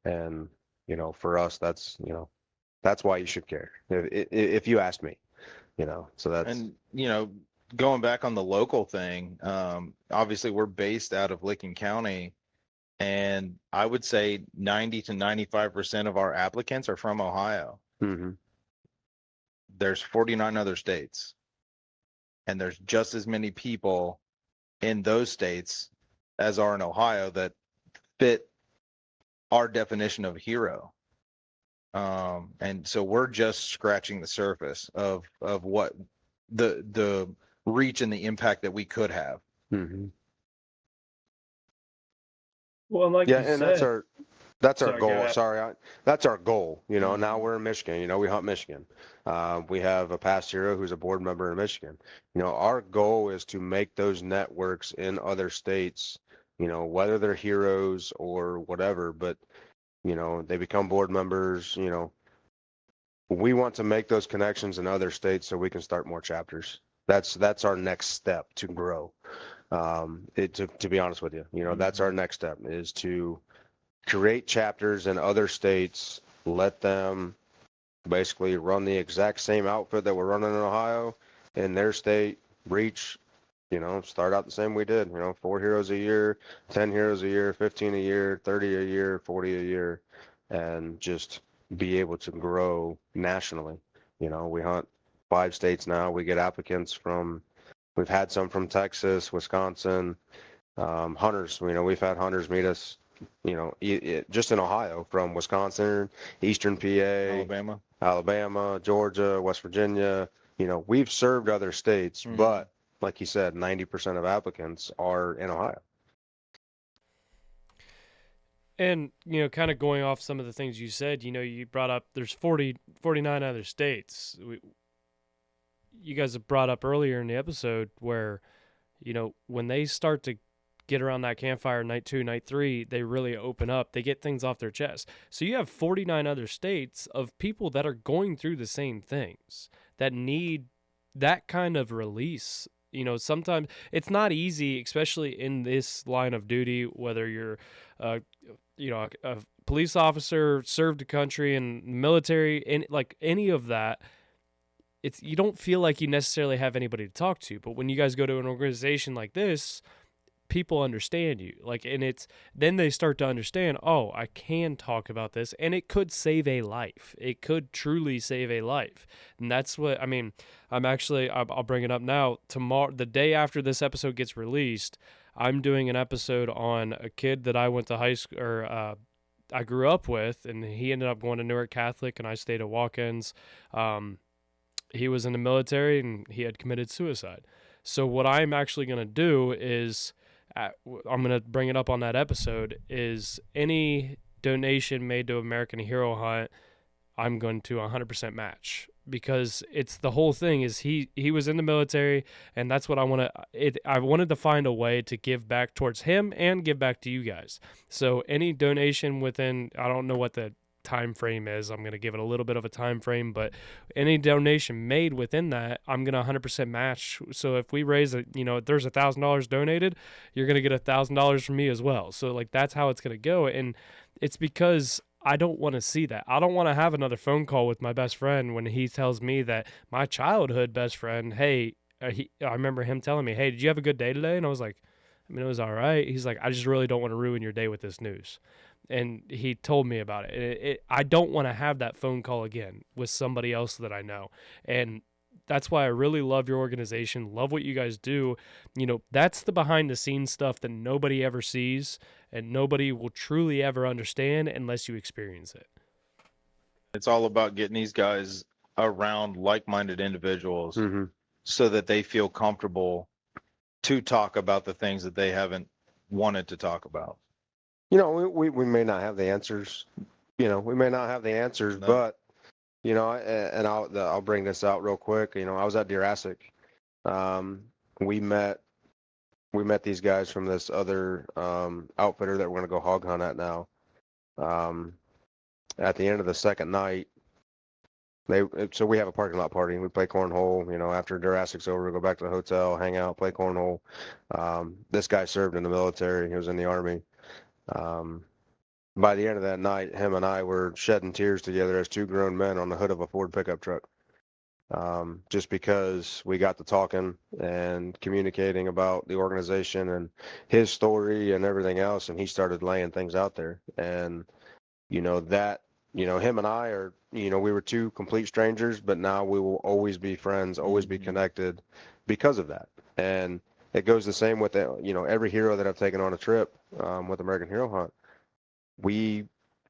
And, you know, for us, that's, you know, that's why you should care. If you ask me, you know, so that's. And, you know, going back on the local thing, obviously we're based out of Licking County, and I would say 90 to 95% of our applicants are from Ohio. Mhm. There's 49 other states, and there's just as many people in those states as are in Ohio that fit our definition of hero. And so we're just scratching the surface of what the reach and the impact that we could have. Mhm. Well, and like Yeah, you and said, that's our Sorry, go goal. ahead. Sorry, that's our goal. You know, now Mhm. we're in Michigan. You know, we hunt Michigan. We have a past hero who's a board member in Michigan. You know, our goal is to make those networks in other states. You know, whether they're heroes or whatever, but you know, they become board members. You know, we want to make those connections in other states so we can start more chapters. That's our next step to grow. To be honest with you, you know, that's our next step is to create chapters in other states, let them basically run the exact same outfit that we're running in Ohio in their state, reach, you know, start out the same we did, you know, 4 heroes a year, 10 heroes a year, 15 a year, 30 a year, 40 a year, and just be able to grow nationally. You know, we hunt 5 states now. We get applicants from, we've had some from Texas, Wisconsin, hunters. You know, we've had hunters meet us, you know, just in Ohio from Wisconsin, Eastern PA, Alabama, Georgia, West Virginia. You know, we've served other states, but like you said, 90% of applicants are in Ohio. And, you know, kind of going off some of the things you said, you know, you brought up there's 49 other states. You guys have brought up earlier in the episode where, you know, when they start to get around that campfire night 2, night 3, they really open up. They get things off their chest. So you have 49 other states of people that are going through the same things that need that kind of release. You know, sometimes it's not easy, especially in this line of duty, whether you're, you know, a police officer, served the country and military, and like any of that. It's you don't feel like you necessarily have anybody to talk to, but when you guys go to an organization like this, people understand you. Like, and it's then they start to understand, oh, I can talk about this, and it could save a life. It could truly save a life, and that's what I mean. I'll bring it up now. Tomorrow, the day after this episode gets released, I'm doing an episode on a kid that I went to high school or I grew up with, and he ended up going to Newark Catholic, and I stayed at Walk-ins. He was in the military and he had committed suicide. So what I'm actually going to do is I'm going to bring it up on that episode is any donation made to American Hero Hunt, I'm going to 100% match, because it's the whole thing is he was in the military, and that's what I wanted to find a way to give back towards him and give back to you guys. So any donation within, I don't know what the time frame is. I'm going to give it a little bit of a time frame, but any donation made within that, I'm going to 100% match. So if we raise if there's $1,000 donated, you're going to get $1,000 from me as well. So like that's how it's going to go. And it's because I don't want to see that. I don't want to have another phone call with my best friend when he tells me that my childhood best friend, hey, I remember him telling me, hey, did you have a good day today? And I was like, I mean, it was all right. He's like, I just really don't want to ruin your day with this news. And he told me about it. I don't want to have that phone call again with somebody else that I know. And that's why I really love your organization, love what you guys do. That's the behind the scenes stuff that nobody ever sees and nobody will truly ever understand unless you experience it. It's all about getting these guys around like-minded individuals Mm-hmm. so that they feel comfortable to talk about the things that they haven't wanted to talk about. We may not have the answers. We may not have the answers, No. but and I'll bring this out real quick. I was at Jurassic. We met these guys from this other outfitter that we're gonna go hog hunt at now. At the end of the second night, so we have a parking lot party. We play cornhole. After Jurassic's over, we go back to the hotel, hang out, play cornhole. This guy served in the military. He was in the Army. By the end of that night, him and I were shedding tears together as two grown men on the hood of a Ford pickup truck. Just because we got to talking and communicating about the organization and his story and everything else, and he started laying things out there. And him and I are, we were two complete strangers, but now we will always be friends, always be connected because of that. And it goes the same with every hero that I've taken on a trip with American Hero Hunt. We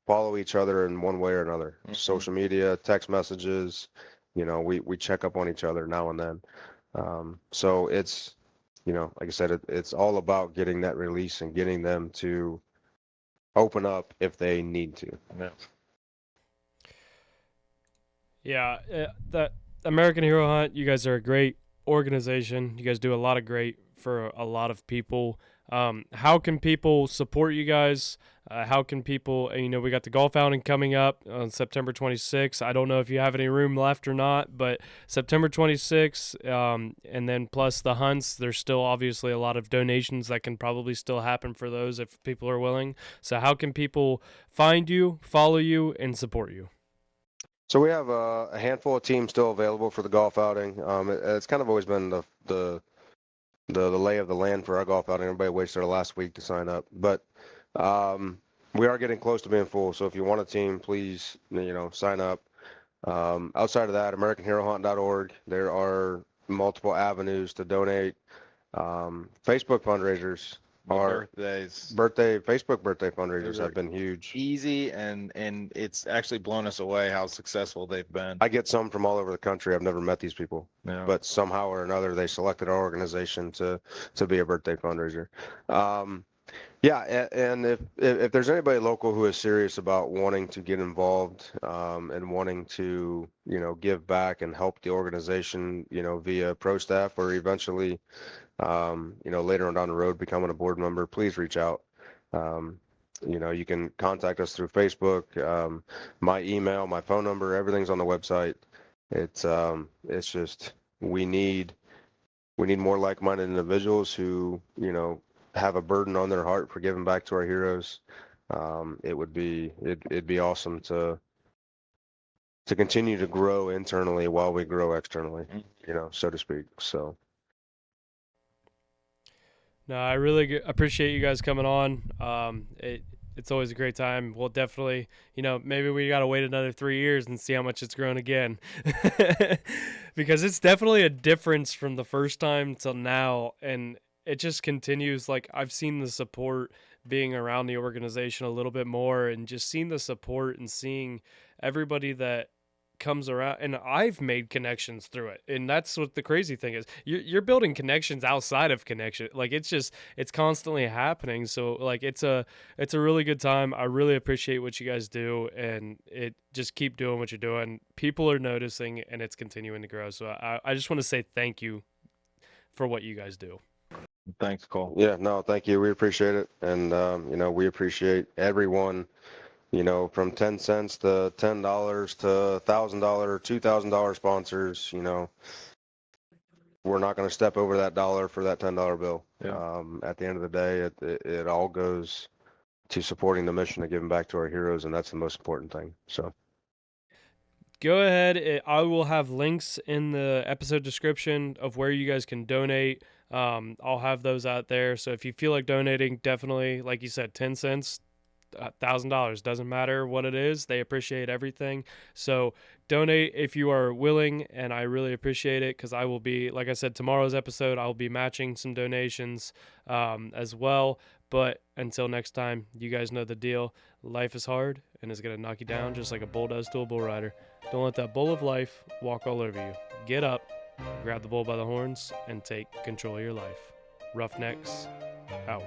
follow each other in one way or another. Social media, text messages, we check up on each other now and then. So it's, like I said, it's all about getting that release and getting them to open up if they need to. Yeah, that American Hero Hunt, you guys are a great organization. You guys do a lot of great for a lot of people. How can people support you guys? How can people, we got the golf outing coming up on September 26th. I don't know if you have any room left or not, but September 26th, and then plus the hunts, there's still obviously a lot of donations that can probably still happen for those if people are willing. So how can people find you, follow you, and support you? So we have a handful of teams still available for the golf outing. It's kind of always been the lay of the land for our golf outing. Everybody waits their last week to sign up, but we are getting close to being full. So if you want a team, please sign up. Outside of that, AmericanHeroHunt.org. There are multiple avenues to donate. Facebook fundraisers. Our Facebook birthday fundraisers have been huge. Easy, and it's actually blown us away how successful they've been. I get some from all over the country. I've never met these people, but somehow or another they selected our organization to be a birthday fundraiser. And if there's anybody local who is serious about wanting to get involved and wanting to give back and help the organization via pro staff or eventually later on down the road becoming a board member, please reach out. You can contact us through Facebook, my email, my phone number, everything's on the website. It's just we need more like-minded individuals who have a burden on their heart for giving back to our heroes. It'd be awesome to continue to grow internally while we grow externally, so to speak. So. No, I really appreciate you guys coming on. It's always a great time. We'll definitely, maybe we got to wait another 3 years and see how much it's grown again. Because it's definitely a difference from the first time till now. And it just continues. Like, I've seen the support being around the organization a little bit more and just seeing the support and seeing everybody that comes around, and I've made connections through it, and that's what the crazy thing is. You're building connections outside of connection. Like, it's constantly happening. So like it's a really good time. I really appreciate what you guys do, and just keep doing what you're doing. People are noticing, and it's continuing to grow. So I just want to say thank you for what you guys do. Thanks, Cole. Yeah, no, thank you. We appreciate it, and we appreciate everyone you know, from 10 cents to $10 to $1,000, $2,000 sponsors, you know, we're not going to step over that dollar for that $10 bill. Yeah. At the end of the day, it all goes to supporting the mission of giving back to our heroes, and that's the most important thing. So Go ahead. I will have links in the episode description of where you guys can donate. I'll have those out there. So if you feel like donating, definitely, like you said, 10 cents, $1,000, doesn't matter what it is. They appreciate everything. So donate if you are willing, and I really appreciate it, because I will be, like I said, tomorrow's episode, I'll be matching some donations as well. But until next time, you guys know the deal. Life is hard and is going to knock you down just like a bull does to a bull rider. Don't let that bull of life walk all over you. Get up, grab the bull by the horns, and take control of your life. Roughnecks out.